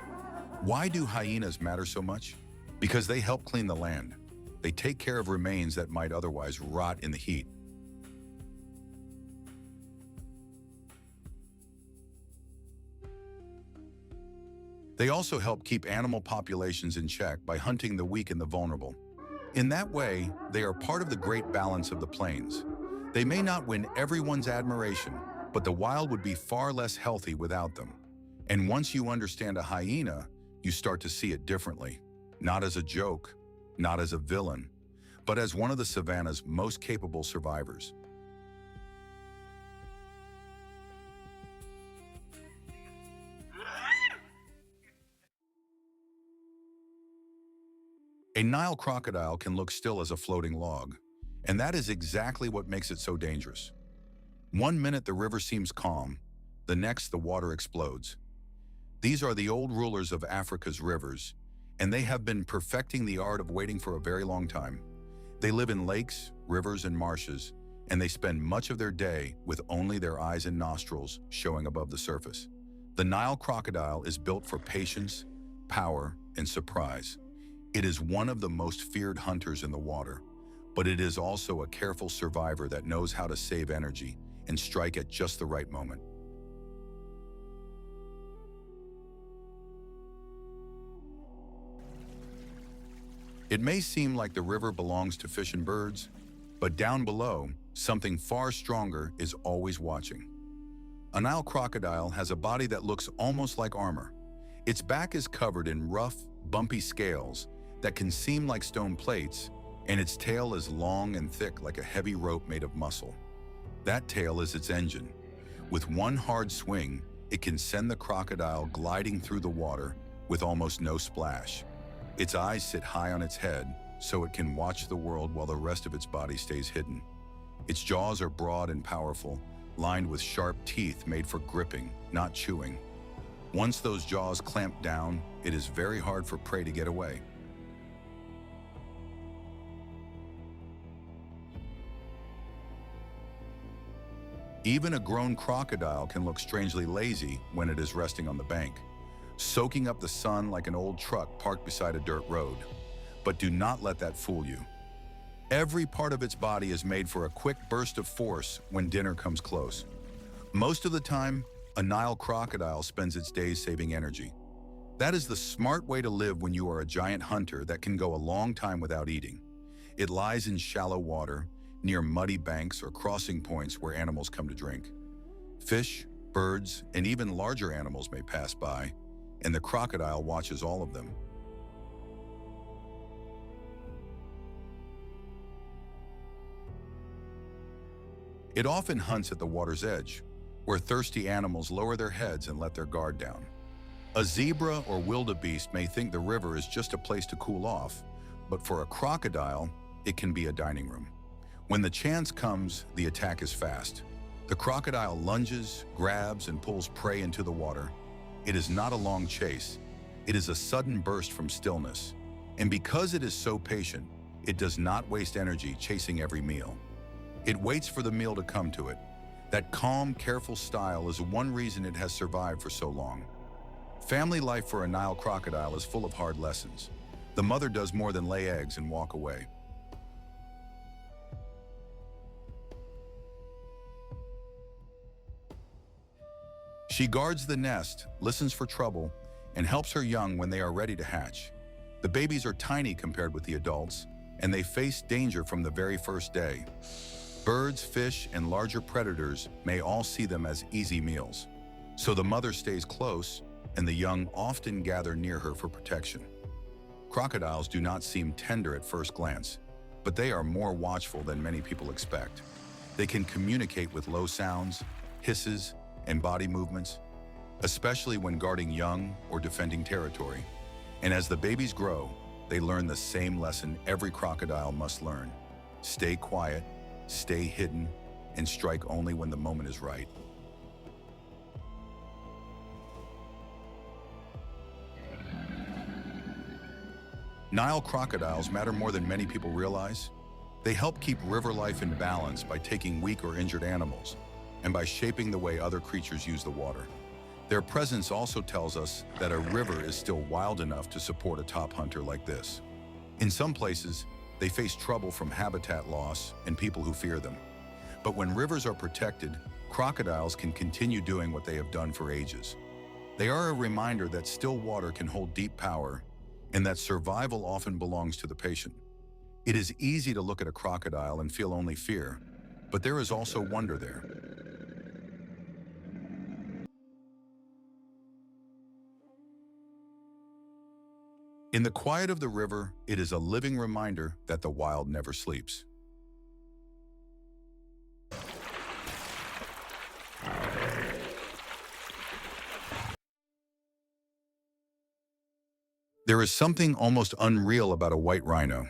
Why do hyenas matter so much? Because they help clean the land. They take care of remains that might otherwise rot in the heat. They also help keep animal populations in check by hunting the weak and the vulnerable. In that way, they are part of the great balance of the plains. They may not win everyone's admiration, but the wild would be far less healthy without them. And once you understand a hyena, you start to see it differently. Not as a joke, not as a villain, but as one of the savannah's most capable survivors. A Nile crocodile can look still as a floating log, and that is exactly what makes it so dangerous. One minute the river seems calm, the next the water explodes. These are the old rulers of Africa's rivers, and they have been perfecting the art of waiting for a very long time. They live in lakes, rivers, and marshes, and they spend much of their day with only their eyes and nostrils showing above the surface. The Nile crocodile is built for patience, power, and surprise. It is one of the most feared hunters in the water, but it is also a careful survivor that knows how to save energy and strike at just the right moment. It may seem like the river belongs to fish and birds, but down below, something far stronger is always watching. A Nile crocodile has a body that looks almost like armor. Its back is covered in rough, bumpy scales that can seem like stone plates, and its tail is long and thick like a heavy rope made of muscle. That tail is its engine. With one hard swing, it can send the crocodile gliding through the water with almost no splash. Its eyes sit high on its head, so it can watch the world while the rest of its body stays hidden. Its jaws are broad and powerful, lined with sharp teeth made for gripping, not chewing. Once those jaws clamp down, it is very hard for prey to get away. Even a grown crocodile can look strangely lazy when it is resting on the bank, soaking up the sun like an old truck parked beside a dirt road. But do not let that fool you. Every part of its body is made for a quick burst of force when dinner comes close. Most of the time, a Nile crocodile spends its days saving energy. That is the smart way to live when you are a giant hunter that can go a long time without eating. It lies in shallow water, near muddy banks or crossing points where animals come to drink. Fish, birds, and even larger animals may pass by, and the crocodile watches all of them. It often hunts at the water's edge, where thirsty animals lower their heads and let their guard down. A zebra or wildebeest may think the river is just a place to cool off, but for a crocodile, it can be a dining room. When the chance comes, the attack is fast. The crocodile lunges, grabs, and pulls prey into the water. It is not a long chase. It is a sudden burst from stillness. And because it is so patient, it does not waste energy chasing every meal. It waits for the meal to come to it. That calm, careful style is one reason it has survived for so long. Family life for a Nile crocodile is full of hard lessons. The mother does more than lay eggs and walk away. She guards the nest, listens for trouble, and helps her young when they are ready to hatch. The babies are tiny compared with the adults, and they face danger from the very first day. Birds, fish, and larger predators may all see them as easy meals. So the mother stays close, and the young often gather near her for protection. Crocodiles do not seem tender at first glance, but they are more watchful than many people expect. They can communicate with low sounds, hisses, and body movements, especially when guarding young or defending territory. And as the babies grow, they learn the same lesson every crocodile must learn. Stay quiet, stay hidden, and strike only when the moment is right. Nile crocodiles matter more than many people realize. They help keep river life in balance by taking weak or injured animals, and by shaping the way other creatures use the water. Their presence also tells us that a river is still wild enough to support a top hunter like this. In some places, they face trouble from habitat loss and people who fear them. But when rivers are protected, crocodiles can continue doing what they have done for ages. They are a reminder that still water can hold deep power, and that survival often belongs to the patient. It is easy to look at a crocodile and feel only fear, but there is also wonder there. In the quiet of the river, it is a living reminder that the wild never sleeps. There is something almost unreal about a white rhino.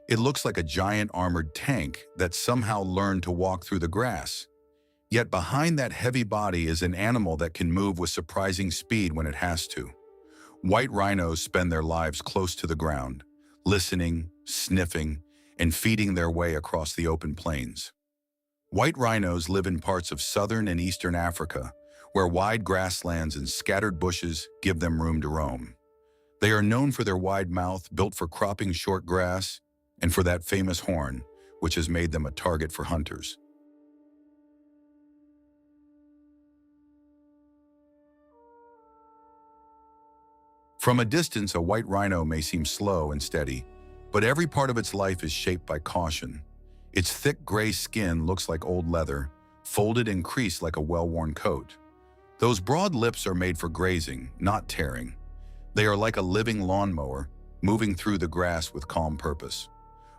It looks like a giant armored tank that somehow learned to walk through the grass. Yet behind that heavy body is an animal that can move with surprising speed when it has to. White rhinos spend their lives close to the ground, listening, sniffing, and feeding their way across the open plains. White rhinos live in parts of southern and eastern Africa, where wide grasslands and scattered bushes give them room to roam. They are known for their wide mouth, built for cropping short grass, and for that famous horn, which has made them a target for hunters. From a distance, a white rhino may seem slow and steady, but every part of its life is shaped by caution. Its thick gray skin looks like old leather, folded and creased like a well-worn coat. Those broad lips are made for grazing, not tearing. They are like a living lawnmower, moving through the grass with calm purpose.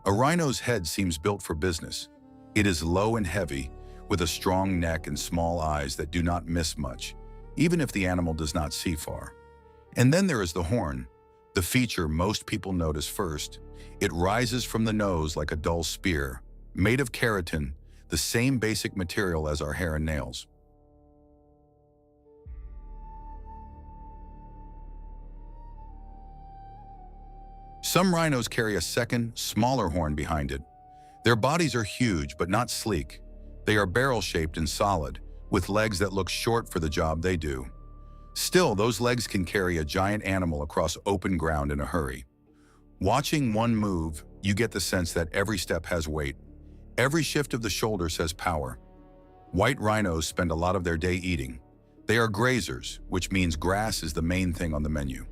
A rhino's head seems built for business. It is low and heavy, with a strong neck and small eyes that do not miss much, even if the animal does not see far. And then there is the horn, the feature most people notice first. It rises from the nose like a dull spear, made of keratin, the same basic material as our hair and nails. Some rhinos carry a second, smaller horn behind it. Their bodies are huge but not sleek. They are barrel-shaped and solid, with legs that look short for the job they do. Still, those legs can carry a giant animal across open ground in a hurry. Watching one move, you get the sense that every step has weight. Every shift of the shoulder says power. White rhinos spend a lot of their day eating. They are grazers, which means grass is the main thing on the menu.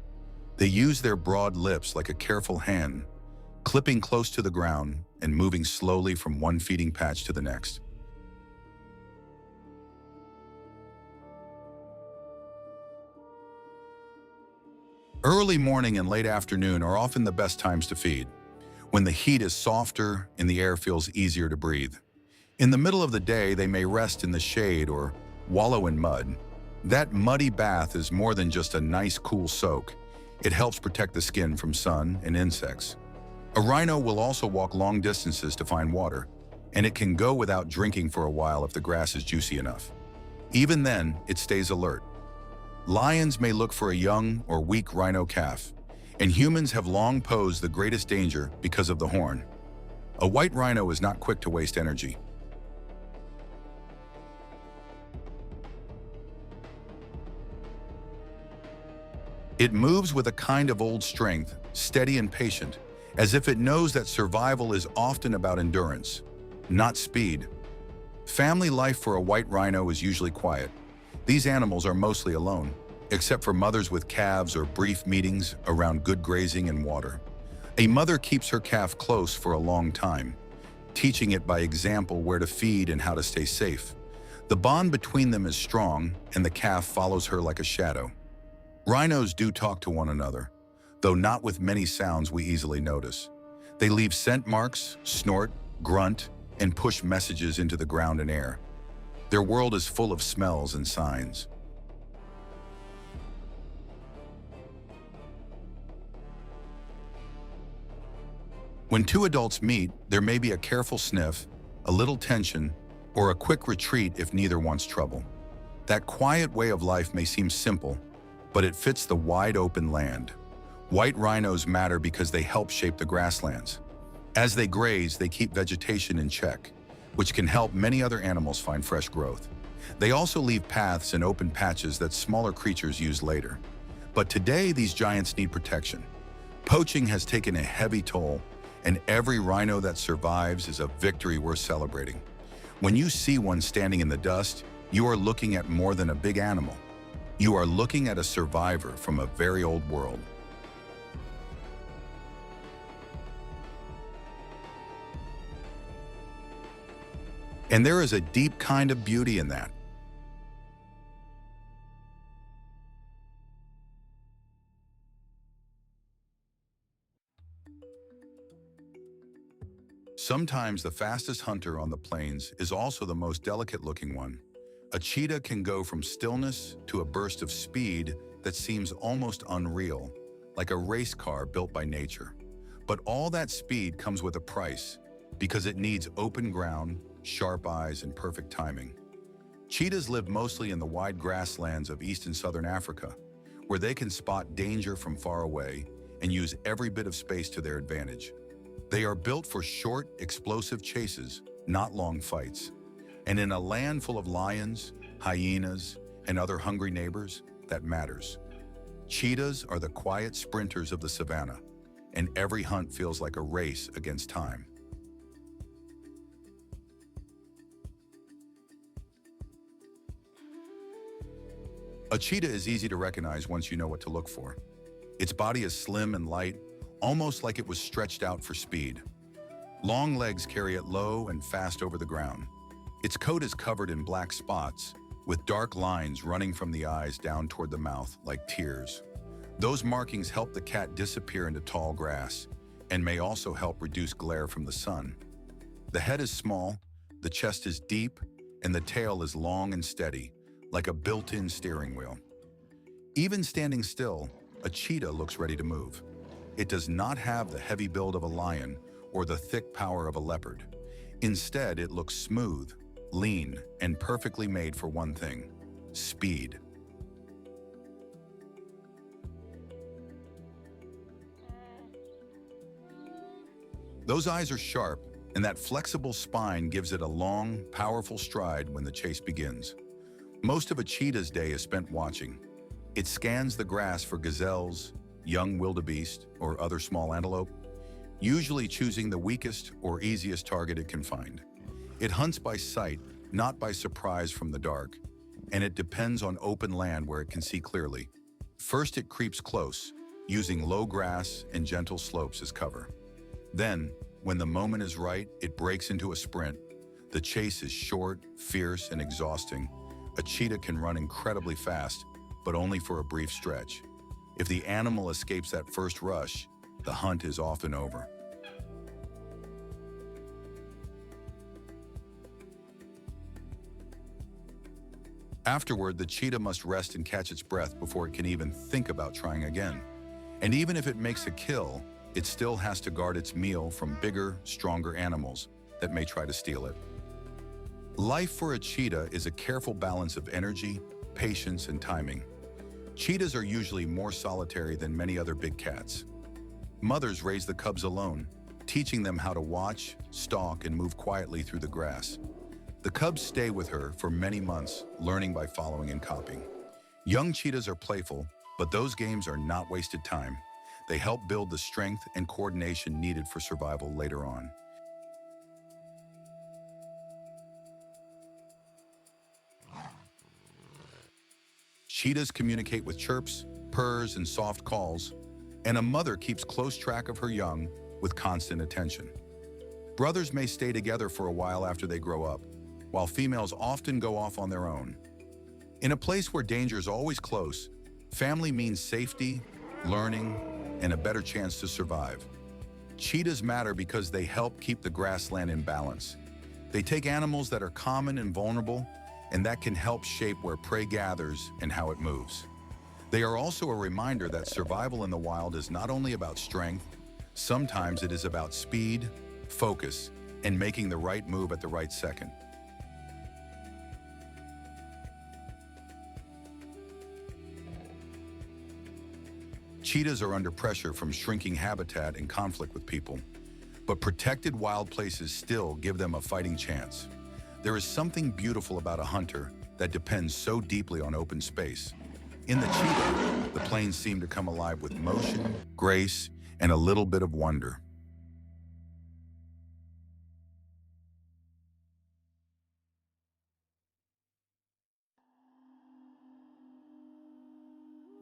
They use their broad lips like a careful hand, clipping close to the ground and moving slowly from one feeding patch to the next. Early morning and late afternoon are often the best times to feed, when the heat is softer and the air feels easier to breathe. In the middle of the day, they may rest in the shade or wallow in mud. That muddy bath is more than just a nice, cool soak. It helps protect the skin from sun and insects. A rhino will also walk long distances to find water, and it can go without drinking for a while if the grass is juicy enough. Even then, it stays alert. Lions may look for a young or weak rhino calf, and humans have long posed the greatest danger because of the horn. A white rhino is not quick to waste energy. It moves with a kind of old strength, steady and patient, as if it knows that survival is often about endurance, not speed. Family life for a white rhino is usually quiet. These animals are mostly alone, except for mothers with calves or brief meetings around good grazing and water. A mother keeps her calf close for a long time, teaching it by example where to feed and how to stay safe. The bond between them is strong, and the calf follows her like a shadow. Rhinos do talk to one another, though not with many sounds we easily notice. They leave scent marks, snort, grunt, and push messages into the ground and air. Their world is full of smells and signs. When two adults meet, there may be a careful sniff, a little tension, or a quick retreat if neither wants trouble. That quiet way of life may seem simple, but it fits the wide open land. White rhinos matter because they help shape the grasslands. As they graze, they keep vegetation in check, which can help many other animals find fresh growth. They also leave paths and open patches that smaller creatures use later. But today, these giants need protection. Poaching has taken a heavy toll, and every rhino that survives is a victory worth celebrating. When you see one standing in the dust, you are looking at more than a big animal. You are looking at a survivor from a very old world. And there is a deep kind of beauty in that. Sometimes the fastest hunter on the plains is also the most delicate-looking one. A cheetah can go from stillness to a burst of speed that seems almost unreal, like a race car built by nature. But all that speed comes with a price, because it needs open ground, sharp eyes, and perfect timing. Cheetahs live mostly in the wide grasslands of East and Southern Africa, where they can spot danger from far away and use every bit of space to their advantage. They are built for short, explosive chases, not long fights. And in a land full of lions, hyenas, and other hungry neighbors, that matters. Cheetahs are the quiet sprinters of the savannah, and every hunt feels like a race against time. A cheetah is easy to recognize once you know what to look for. Its body is slim and light, almost like it was stretched out for speed. Long legs carry it low and fast over the ground. Its coat is covered in black spots, with dark lines running from the eyes down toward the mouth like tears. Those markings help the cat disappear into tall grass and may also help reduce glare from the sun. The head is small, the chest is deep, and the tail is long and steady, like a built-in steering wheel. Even standing still, a cheetah looks ready to move. It does not have the heavy build of a lion or the thick power of a leopard. Instead, it looks smooth, lean, and perfectly made for one thing: speed. Those eyes are sharp, and that flexible spine gives it a long, powerful stride when the chase begins. Most of a cheetah's day is spent watching. It scans the grass for gazelles, young wildebeest, or other small antelope, usually choosing the weakest or easiest target it can find. It hunts by sight, not by surprise from the dark, and it depends on open land where it can see clearly. First, it creeps close, using low grass and gentle slopes as cover. Then, when the moment is right, it breaks into a sprint. The chase is short, fierce, and exhausting. A cheetah can run incredibly fast, but only for a brief stretch. If the animal escapes that first rush, the hunt is often over. Afterward, the cheetah must rest and catch its breath before it can even think about trying again. And even if it makes a kill, it still has to guard its meal from bigger, stronger animals that may try to steal it. Life for a cheetah is a careful balance of energy, patience, and timing. Cheetahs are usually more solitary than many other big cats. Mothers raise the cubs alone, teaching them how to watch, stalk, and move quietly through the grass. The cubs stay with her for many months, learning by following and copying. Young cheetahs are playful, but those games are not wasted time. They help build the strength and coordination needed for survival later on. Cheetahs communicate with chirps, purrs, and soft calls, and a mother keeps close track of her young with constant attention. Brothers may stay together for a while after they grow up, while females often go off on their own. In a place where danger is always close, family means safety, learning, and a better chance to survive. Cheetahs matter because they help keep the grassland in balance. They take animals that are common and vulnerable, and that can help shape where prey gathers and how it moves. They are also a reminder that survival in the wild is not only about strength, sometimes it is about speed, focus, and making the right move at the right second. Cheetahs are under pressure from shrinking habitat and conflict with people, but protected wild places still give them a fighting chance. There is something beautiful about a hunter that depends so deeply on open space. In the cheetah, the plains seem to come alive with motion, grace, and a little bit of wonder.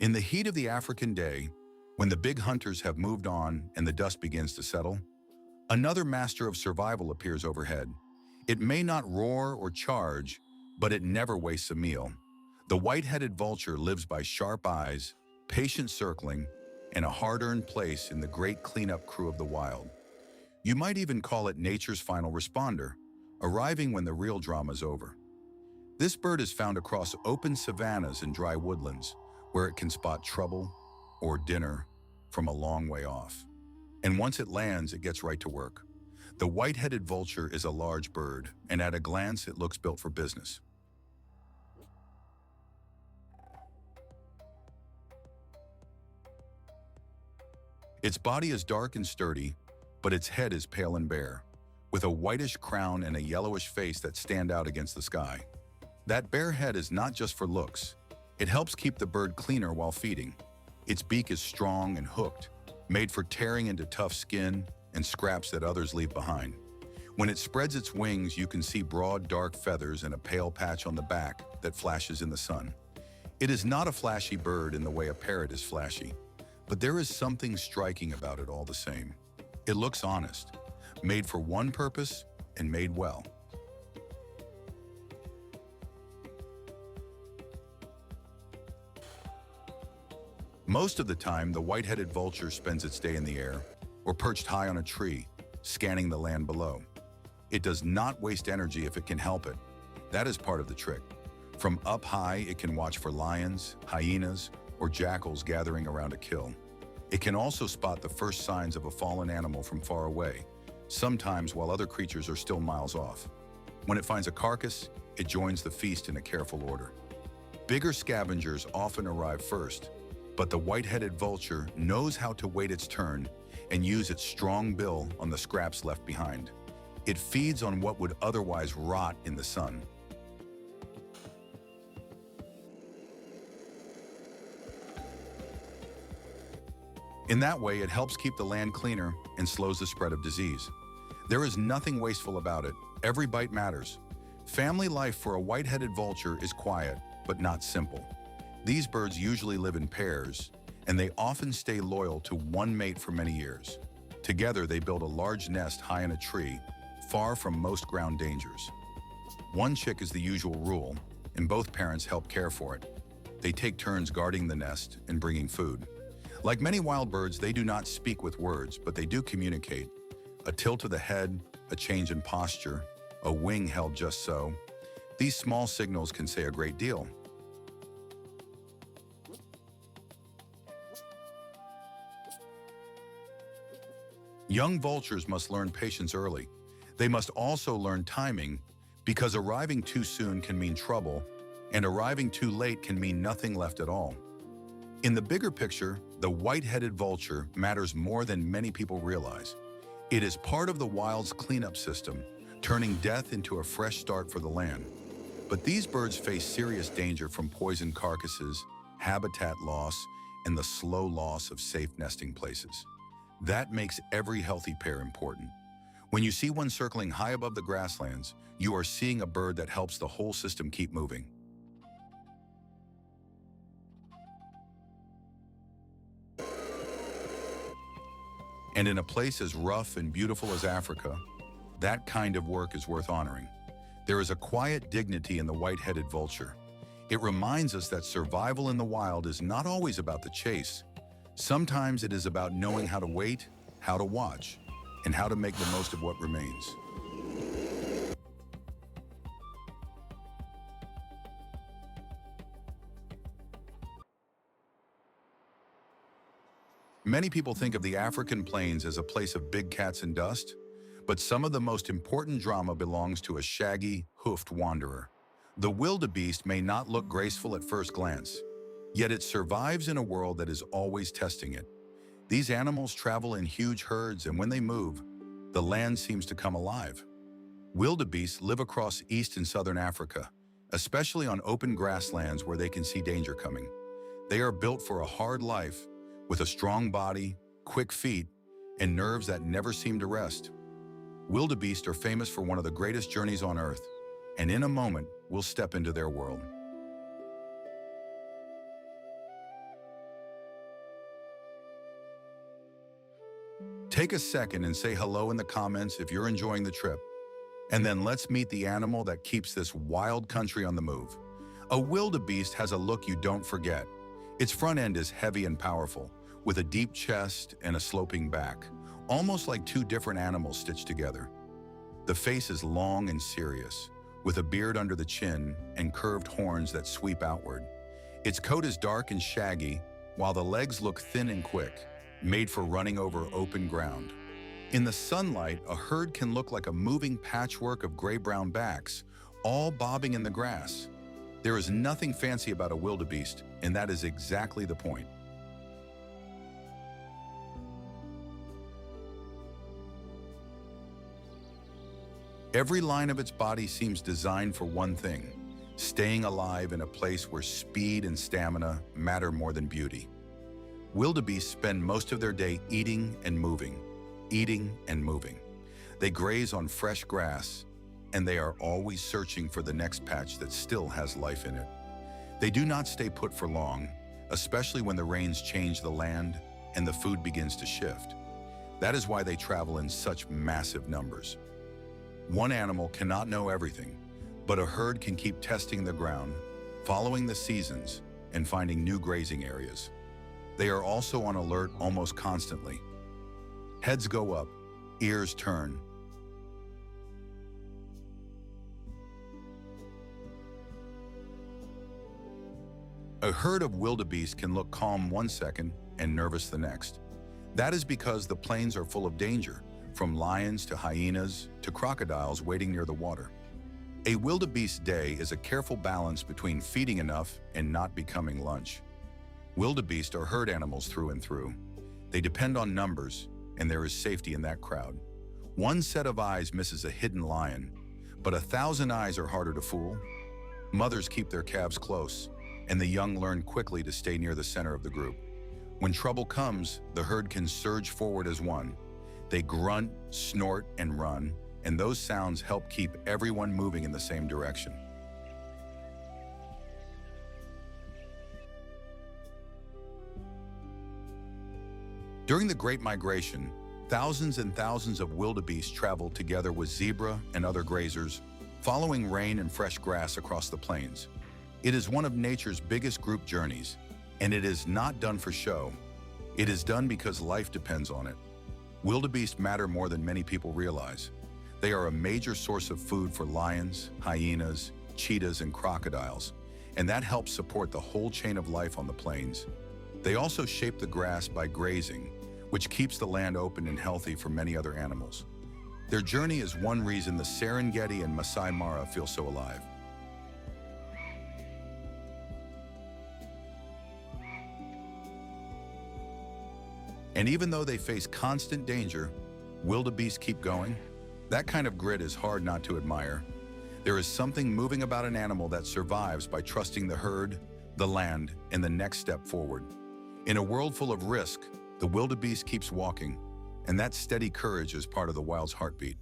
In the heat of the African day, when the big hunters have moved on and the dust begins to settle, another master of survival appears overhead. It may not roar or charge, but it never wastes a meal. The white-headed vulture lives by sharp eyes, patient circling, and a hard-earned place in the great cleanup crew of the wild. You might even call it nature's final responder, arriving when the real drama's over. This bird is found across open savannas and dry woodlands, where it can spot trouble or dinner from a long way off. And once it lands, it gets right to work. The white-headed vulture is a large bird, and at a glance, it looks built for business. Its body is dark and sturdy, but its head is pale and bare, with a whitish crown and a yellowish face that stand out against the sky. That bare head is not just for looks. It helps keep the bird cleaner while feeding. Its beak is strong and hooked, made for tearing into tough skin and scraps that others leave behind. When it spreads its wings, you can see broad, dark feathers and a pale patch on the back that flashes in the sun. It is not a flashy bird in the way a parrot is flashy. But there is something striking about it all the same. It looks honest, made for one purpose and made well. Most of the time, the white-headed vulture spends its day in the air or perched high on a tree, scanning the land below. It does not waste energy if it can help it. That is part of the trick. From up high, it can watch for lions, hyenas, or jackals gathering around a kill. It can also spot the first signs of a fallen animal from far away, sometimes while other creatures are still miles off. When it finds a carcass, it joins the feast in a careful order. Bigger scavengers often arrive first, but the white-headed vulture knows how to wait its turn and use its strong bill on the scraps left behind. It feeds on what would otherwise rot in the sun. In that way, it helps keep the land cleaner and slows the spread of disease. There is nothing wasteful about it. Every bite matters. Family life for a white-headed vulture is quiet, but not simple. These birds usually live in pairs, and they often stay loyal to one mate for many years. Together, they build a large nest high in a tree, far from most ground dangers. One chick is the usual rule, and both parents help care for it. They take turns guarding the nest and bringing food. Like many wild birds, they do not speak with words, but they do communicate. A tilt of the head, a change in posture, a wing held just so. These small signals can say a great deal. Young vultures must learn patience early. They must also learn timing, because arriving too soon can mean trouble, and arriving too late can mean nothing left at all. In the bigger picture, the white-headed vulture matters more than many people realize. It is part of the wild's cleanup system, turning death into a fresh start for the land. But these birds face serious danger from poisoned carcasses, habitat loss, and the slow loss of safe nesting places. That makes every healthy pair important. When you see one circling high above the grasslands, you are seeing a bird that helps the whole system keep moving. And in a place as rough and beautiful as Africa, that kind of work is worth honoring. There is a quiet dignity in the white-headed vulture. It reminds us that survival in the wild is not always about the chase. Sometimes it is about knowing how to wait, how to watch, and how to make the most of what remains. Many people think of the African plains as a place of big cats and dust, but some of the most important drama belongs to a shaggy, hoofed wanderer. The wildebeest may not look graceful at first glance, yet it survives in a world that is always testing it. These animals travel in huge herds, and when they move, the land seems to come alive. Wildebeests live across East and Southern Africa, especially on open grasslands where they can see danger coming. They are built for a hard life, with a strong body, quick feet, and nerves that never seem to rest. Wildebeest are famous for one of the greatest journeys on Earth, and in a moment, we'll step into their world. Take a second and say hello in the comments if you're enjoying the trip. And then let's meet the animal that keeps this wild country on the move. A wildebeest has a look you don't forget. Its front end is heavy and powerful, with a deep chest and a sloping back, almost like two different animals stitched together. The face is long and serious, with a beard under the chin and curved horns that sweep outward. Its coat is dark and shaggy, while the legs look thin and quick, made for running over open ground. In the sunlight, a herd can look like a moving patchwork of gray-brown backs, all bobbing in the grass. There is nothing fancy about a wildebeest, and that is exactly the point. Every line of its body seems designed for one thing: staying alive in a place where speed and stamina matter more than beauty. Wildebeest spend most of their day eating and moving, eating and moving. They graze on fresh grass, and they are always searching for the next patch that still has life in it. They do not stay put for long, especially when the rains change the land and the food begins to shift. That is why they travel in such massive numbers. One animal cannot know everything, but a herd can keep testing the ground, following the seasons, and finding new grazing areas. They are also on alert almost constantly. Heads go up, ears turn. A herd of wildebeest can look calm one second and nervous the next. That is because the plains are full of danger, from lions to hyenas to crocodiles waiting near the water. A wildebeest day is a careful balance between feeding enough and not becoming lunch. Wildebeest are herd animals through and through. They depend on numbers, and there is safety in that crowd. One set of eyes misses a hidden lion, but 1,000 eyes are harder to fool. Mothers keep their calves close, and the young learn quickly to stay near the center of the group. When trouble comes, the herd can surge forward as one. They grunt, snort, and run, and those sounds help keep everyone moving in the same direction. During the Great Migration, thousands and thousands of wildebeest traveled together with zebra and other grazers, following rain and fresh grass across the plains. It is one of nature's biggest group journeys, and it is not done for show. It is done because life depends on it. Wildebeest matter more than many people realize. They are a major source of food for lions, hyenas, cheetahs, and crocodiles, and that helps support the whole chain of life on the plains. They also shape the grass by grazing, which keeps the land open and healthy for many other animals. Their journey is one reason the Serengeti and Masai Mara feel so alive. And even though they face constant danger, wildebeest keep going. That kind of grit is hard not to admire. There is something moving about an animal that survives by trusting the herd, the land, and the next step forward. In a world full of risk, the wildebeest keeps walking, and that steady courage is part of the wild's heartbeat.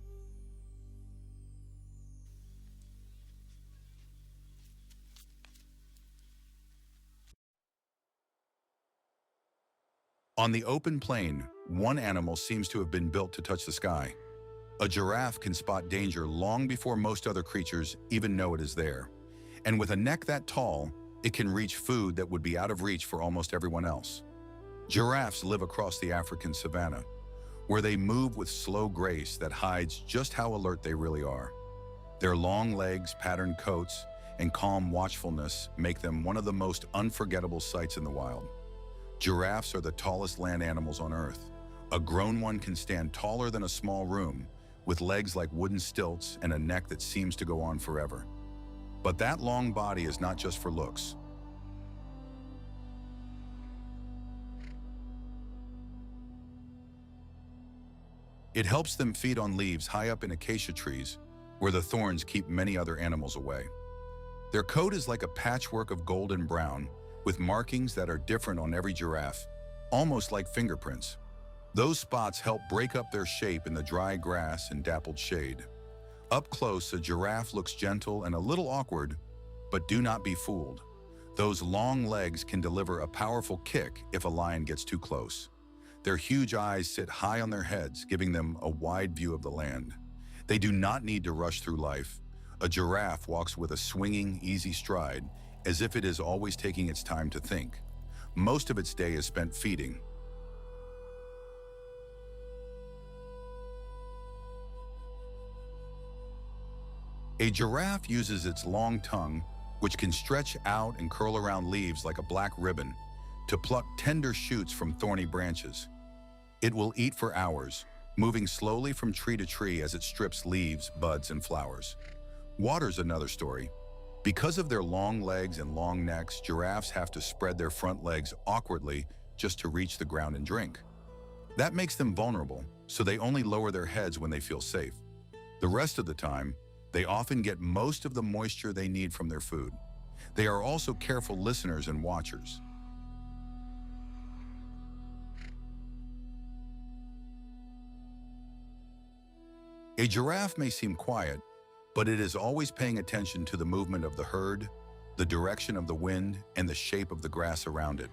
On the open plain, one animal seems to have been built to touch the sky. A giraffe can spot danger long before most other creatures even know it is there. And with a neck that tall, it can reach food that would be out of reach for almost everyone else. Giraffes live across the African savanna, where they move with slow grace that hides just how alert they really are. Their long legs, patterned coats, and calm watchfulness make them one of the most unforgettable sights in the wild. Giraffes are the tallest land animals on Earth. A grown one can stand taller than a small room, with legs like wooden stilts and a neck that seems to go on forever. But that long body is not just for looks. It helps them feed on leaves high up in acacia trees, where the thorns keep many other animals away. Their coat is like a patchwork of gold and brown, with markings that are different on every giraffe, almost like fingerprints. Those spots help break up their shape in the dry grass and dappled shade. Up close, a giraffe looks gentle and a little awkward, but do not be fooled. Those long legs can deliver a powerful kick if a lion gets too close. Their huge eyes sit high on their heads, giving them a wide view of the land. They do not need to rush through life. A giraffe walks with a swinging, easy stride, as if it is always taking its time to think. Most of its day is spent feeding. A giraffe uses its long tongue, which can stretch out and curl around leaves like a black ribbon, to pluck tender shoots from thorny branches. It will eat for hours, moving slowly from tree to tree as it strips leaves, buds, and flowers. Water's another story. Because of their long legs and long necks, giraffes have to spread their front legs awkwardly just to reach the ground and drink. That makes them vulnerable, so they only lower their heads when they feel safe. The rest of the time, they often get most of the moisture they need from their food. They are also careful listeners and watchers. A giraffe may seem quiet, but it is always paying attention to the movement of the herd, the direction of the wind, and the shape of the grass around it.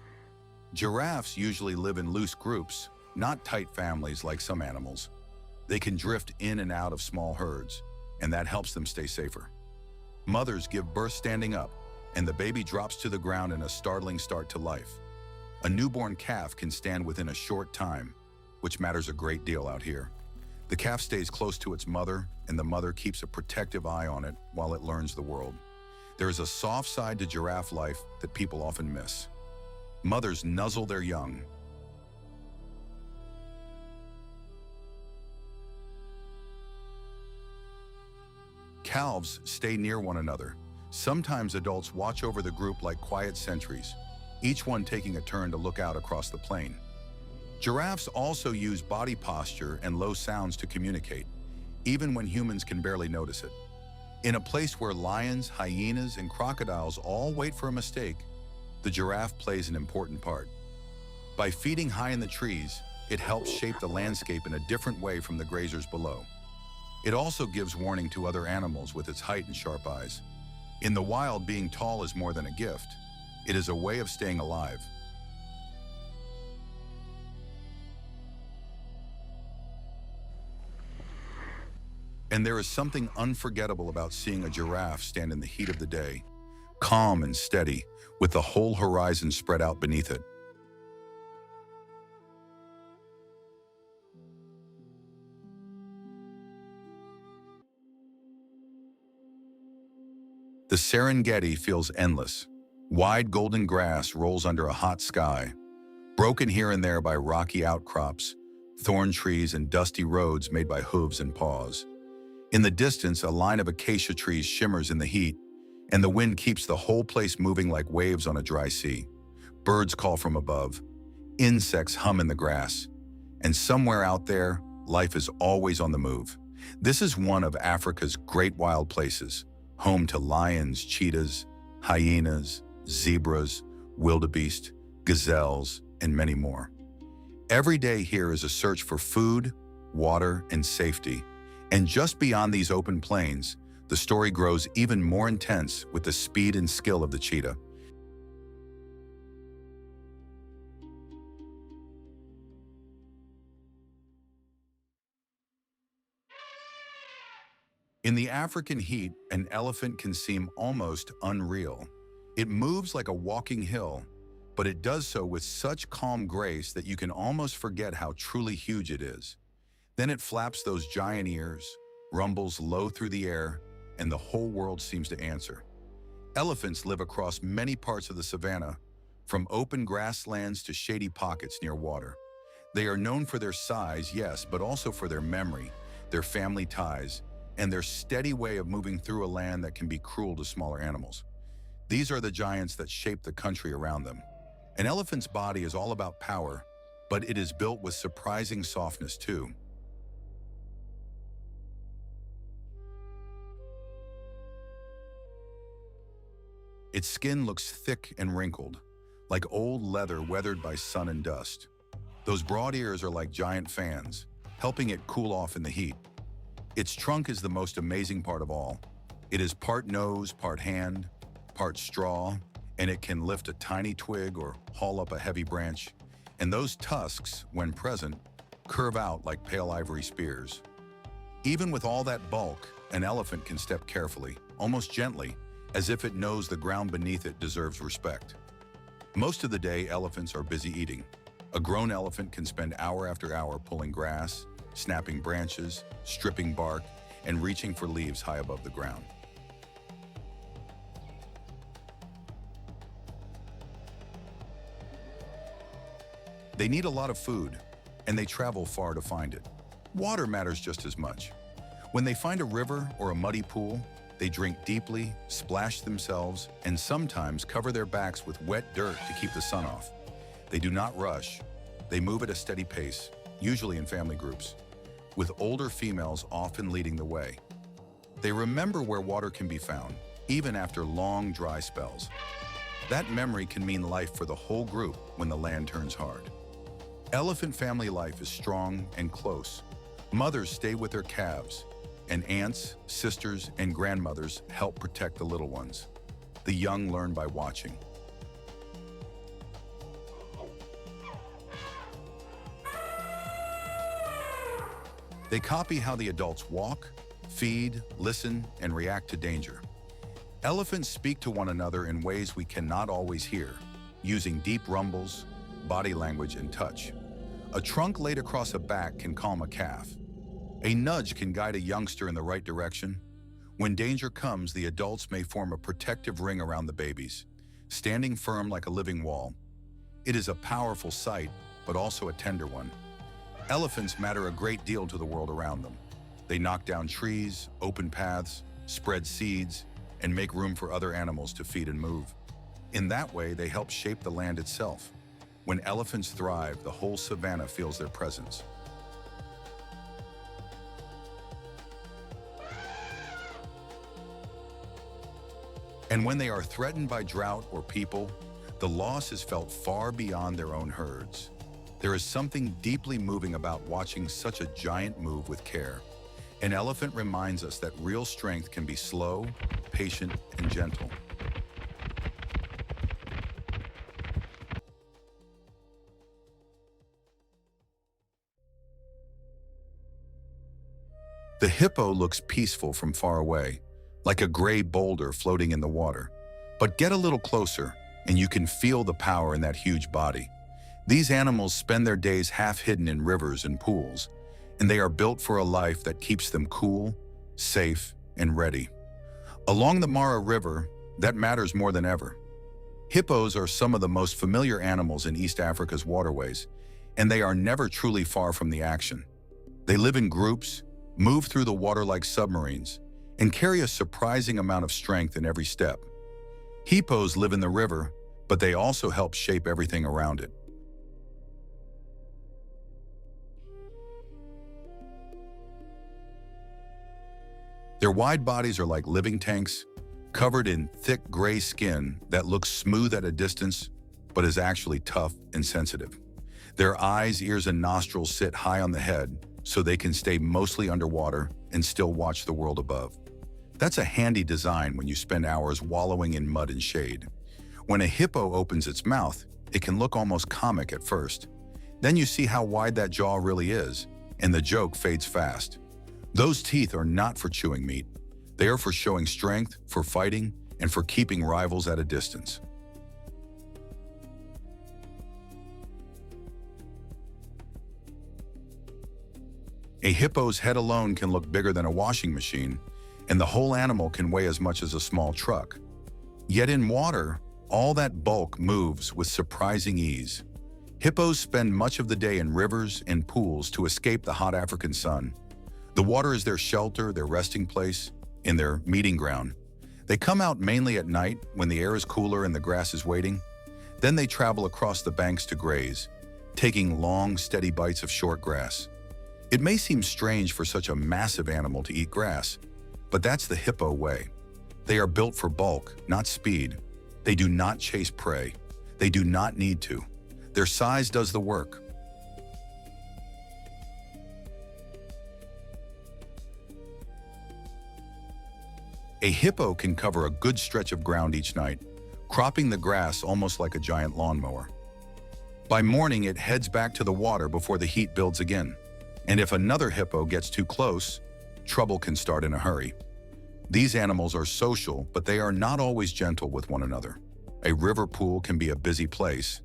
Giraffes usually live in loose groups, not tight families like some animals. They can drift in and out of small herds, and that helps them stay safer. Mothers give birth standing up, and the baby drops to the ground in a startling start to life. A newborn calf can stand within a short time, which matters a great deal out here. The calf stays close to its mother, and the mother keeps a protective eye on it while it learns the world. There is a soft side to giraffe life that people often miss. Mothers nuzzle their young. Calves stay near one another. Sometimes adults watch over the group like quiet sentries, each one taking a turn to look out across the plain. Giraffes also use body posture and low sounds to communicate, even when humans can barely notice it. In a place where lions, hyenas, and crocodiles all wait for a mistake, the giraffe plays an important part. By feeding high in the trees, it helps shape the landscape in a different way from the grazers below. It also gives warning to other animals with its height and sharp eyes. In the wild, being tall is more than a gift. It is a way of staying alive. And there is something unforgettable about seeing a giraffe stand in the heat of the day, calm and steady, with the whole horizon spread out beneath it. The Serengeti feels endless. Wide golden grass rolls under a hot sky, broken here and there by rocky outcrops, thorn trees, and dusty roads made by hooves and paws. In the distance, a line of acacia trees shimmers in the heat, and the wind keeps the whole place moving like waves on a dry sea. Birds call from above, insects hum in the grass, and somewhere out there, life is always on the move. This is one of Africa's great wild places, home to lions, cheetahs, hyenas, zebras, wildebeest, gazelles, and many more. Every day here is a search for food, water, and safety. And just beyond these open plains, the story grows even more intense with the speed and skill of the cheetah. In the African heat, an elephant can seem almost unreal. It moves like a walking hill, but it does so with such calm grace that you can almost forget how truly huge it is. Then it flaps those giant ears, rumbles low through the air, and the whole world seems to answer. Elephants live across many parts of the savanna, from open grasslands to shady pockets near water. They are known for their size, yes, but also for their memory, their family ties, and their steady way of moving through a land that can be cruel to smaller animals. These are the giants that shape the country around them. An elephant's body is all about power, but it is built with surprising softness too. Its skin looks thick and wrinkled, like old leather weathered by sun and dust. Those broad ears are like giant fans, helping it cool off in the heat. Its trunk is the most amazing part of all. It is part nose, part hand, part straw, and it can lift a tiny twig or haul up a heavy branch. And those tusks, when present, curve out like pale ivory spears. Even with all that bulk, an elephant can step carefully, almost gently, as if it knows the ground beneath it deserves respect. Most of the day, elephants are busy eating. A grown elephant can spend hour after hour pulling grass, snapping branches, stripping bark, and reaching for leaves high above the ground. They need a lot of food, and they travel far to find it. Water matters just as much. When they find a river or a muddy pool, they drink deeply, splash themselves, and sometimes cover their backs with wet dirt to keep the sun off. They do not rush. They move at a steady pace, usually in family groups, with older females often leading the way. They remember where water can be found, even after long, dry spells. That memory can mean life for the whole group when the land turns hard. Elephant family life is strong and close. Mothers stay with their calves, and aunts, sisters, and grandmothers help protect the little ones. The young learn by watching. They copy how the adults walk, feed, listen, and react to danger. Elephants speak to one another in ways we cannot always hear, using deep rumbles, body language, and touch. A trunk laid across a back can calm a calf. A nudge can guide a youngster in the right direction. When danger comes, the adults may form a protective ring around the babies, standing firm like a living wall. It is a powerful sight, but also a tender one. Elephants matter a great deal to the world around them. They knock down trees, open paths, spread seeds, and make room for other animals to feed and move. In that way, they help shape the land itself. When elephants thrive, the whole savanna feels their presence. And when they are threatened by drought or people, the loss is felt far beyond their own herds. There is something deeply moving about watching such a giant move with care. An elephant reminds us that real strength can be slow, patient, and gentle. The hippo looks peaceful from far away, like a gray boulder floating in the water. But get a little closer, and you can feel the power in that huge body. These animals spend their days half hidden in rivers and pools, and they are built for a life that keeps them cool, safe, and ready. Along the Mara River, that matters more than ever. Hippos are some of the most familiar animals in East Africa's waterways, and they are never truly far from the action. They live in groups, move through the water like submarines, and carry a surprising amount of strength in every step. Hippos live in the river, but they also help shape everything around it. Their wide bodies are like living tanks, covered in thick gray skin that looks smooth at a distance, but is actually tough and sensitive. Their eyes, ears, and nostrils sit high on the head, so they can stay mostly underwater and still watch the world above. That's a handy design when you spend hours wallowing in mud and shade. When a hippo opens its mouth, it can look almost comic at first. Then you see how wide that jaw really is, and the joke fades fast. Those teeth are not for chewing meat. They are for showing strength, for fighting, and for keeping rivals at a distance. A hippo's head alone can look bigger than a washing machine, and the whole animal can weigh as much as a small truck. Yet in water, all that bulk moves with surprising ease. Hippos spend much of the day in rivers and pools to escape the hot African sun. The water is their shelter, their resting place, and their meeting ground. They come out mainly at night when the air is cooler and the grass is waiting. Then they travel across the banks to graze, taking long, steady bites of short grass. It may seem strange for such a massive animal to eat grass, but that's the hippo way. They are built for bulk, not speed. They do not chase prey. They do not need to. Their size does the work. A hippo can cover a good stretch of ground each night, cropping the grass almost like a giant lawnmower. By morning, it heads back to the water before the heat builds again. And if another hippo gets too close, trouble can start in a hurry. These animals are social, but they are not always gentle with one another. A river pool can be a busy place,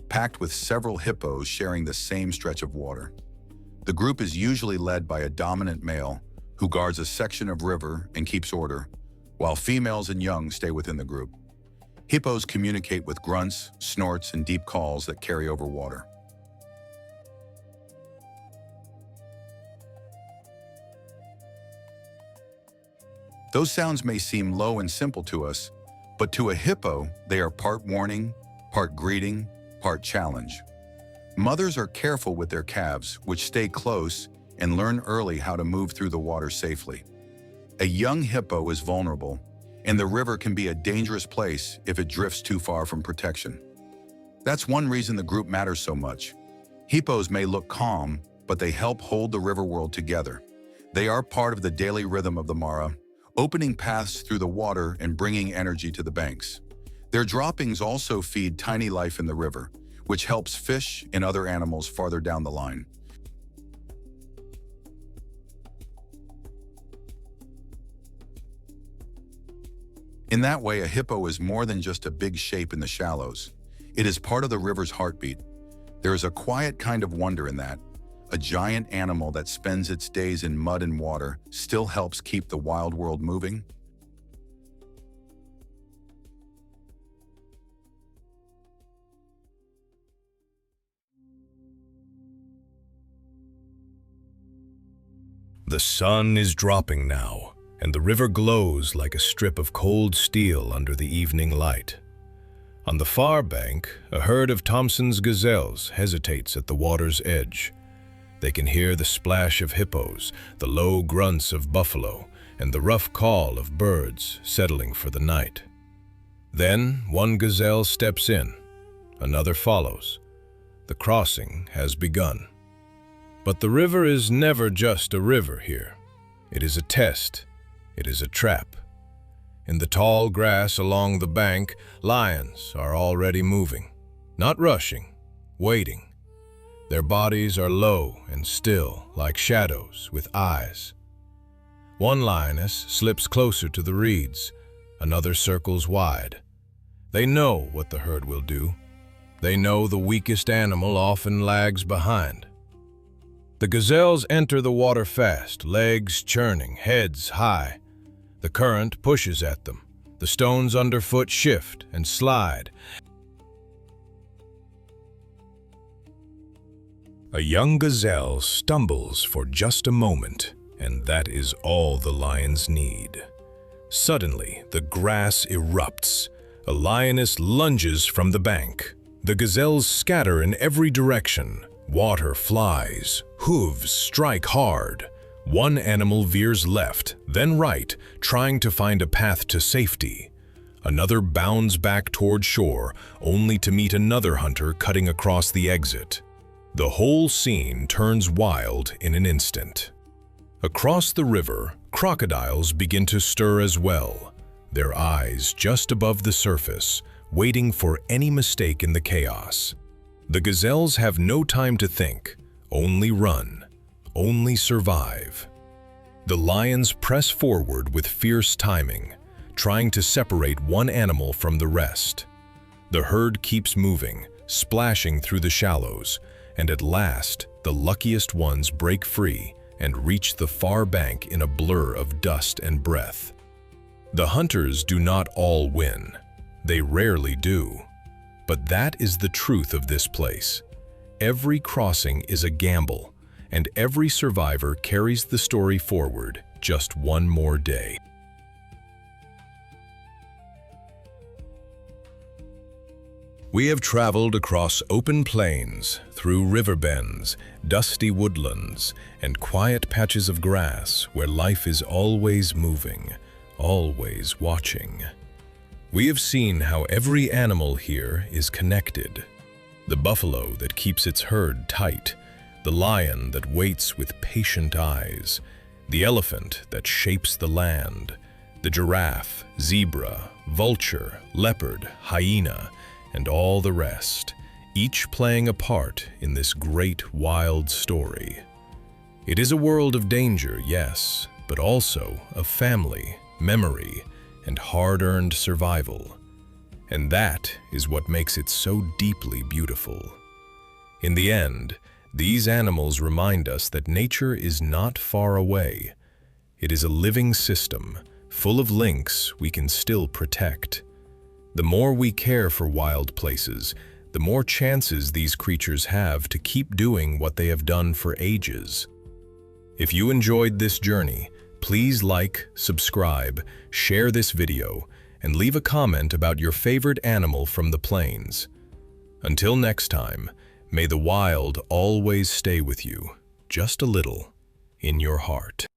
packed with several hippos sharing the same stretch of water. The group is usually led by a dominant male who guards a section of river and keeps order, while females and young stay within the group. Hippos communicate with grunts, snorts, and deep calls that carry over water. Those sounds may seem low and simple to us, but to a hippo, they are part warning, part greeting, part challenge. Mothers are careful with their calves, which stay close and learn early how to move through the water safely. A young hippo is vulnerable, and the river can be a dangerous place if it drifts too far from protection. That's one reason the group matters so much. Hippos may look calm, but they help hold the river world together. They are part of the daily rhythm of the Mara, opening paths through the water and bringing energy to the banks. Their droppings also feed tiny life in the river, which helps fish and other animals farther down the line. In that way, a hippo is more than just a big shape in the shallows. It is part of the river's heartbeat. There is a quiet kind of wonder in that. A giant animal that spends its days in mud and water still helps keep the wild world moving.
The sun is dropping now, and the river glows like a strip of cold steel under the evening light. On the far bank, a herd of Thompson's gazelles hesitates at the water's edge. They can hear the splash of hippos, the low grunts of buffalo, and the rough call of birds settling for the night. Then one gazelle steps in, another follows. The crossing has begun. But the river is never just a river here. It is a test. It is a trap. In the tall grass along the bank, lions are already moving, not rushing, waiting. Their bodies are low and still, like shadows with eyes. One lioness slips closer to the reeds, another circles wide. They know what the herd will do. They know the weakest animal often lags behind. The gazelles enter the water fast, legs churning, heads high. The current pushes at them. The stones underfoot shift and slide. A young gazelle stumbles for just a moment, and that is all the lions need. Suddenly, the grass erupts. A lioness lunges from the bank. The gazelles scatter in every direction. Water flies, hooves strike hard. One animal veers left, then right, trying to find a path to safety. Another bounds back toward shore, only to meet another hunter cutting across the exit. The whole scene turns wild in an instant. Across the river, crocodiles begin to stir as well, their eyes just above the surface, waiting for any mistake in the chaos. The gazelles have no time to think, only run, only survive. The lions press forward with fierce timing, trying to separate one animal from the rest. The herd keeps moving, splashing through the shallows, and at last, the luckiest ones break free and reach the far bank in a blur of dust and breath. The hunters do not all win. They rarely do. But that is the truth of this place. Every crossing is a gamble, and every survivor carries the story forward just one more day. We have traveled across open plains, through river bends, dusty woodlands, and quiet patches of grass where life is always moving, always watching. We have seen how every animal here is connected. The buffalo that keeps its herd tight, the lion that waits with patient eyes, the elephant that shapes the land, the giraffe, zebra, vulture, leopard, hyena, and all the rest, each playing a part in this great wild story. It is a world of danger, yes, but also of family, memory, and hard-earned survival. And that is what makes it so deeply beautiful. In the end, these animals remind us that nature is not far away. It is a living system, full of links we can still protect. The more we care for wild places, the more chances these creatures have to keep doing what they have done for ages. If you enjoyed this journey, please like, subscribe, share this video, and leave a comment about your favorite animal from the plains. Until next time, may the wild always stay with you, just a little, in your heart.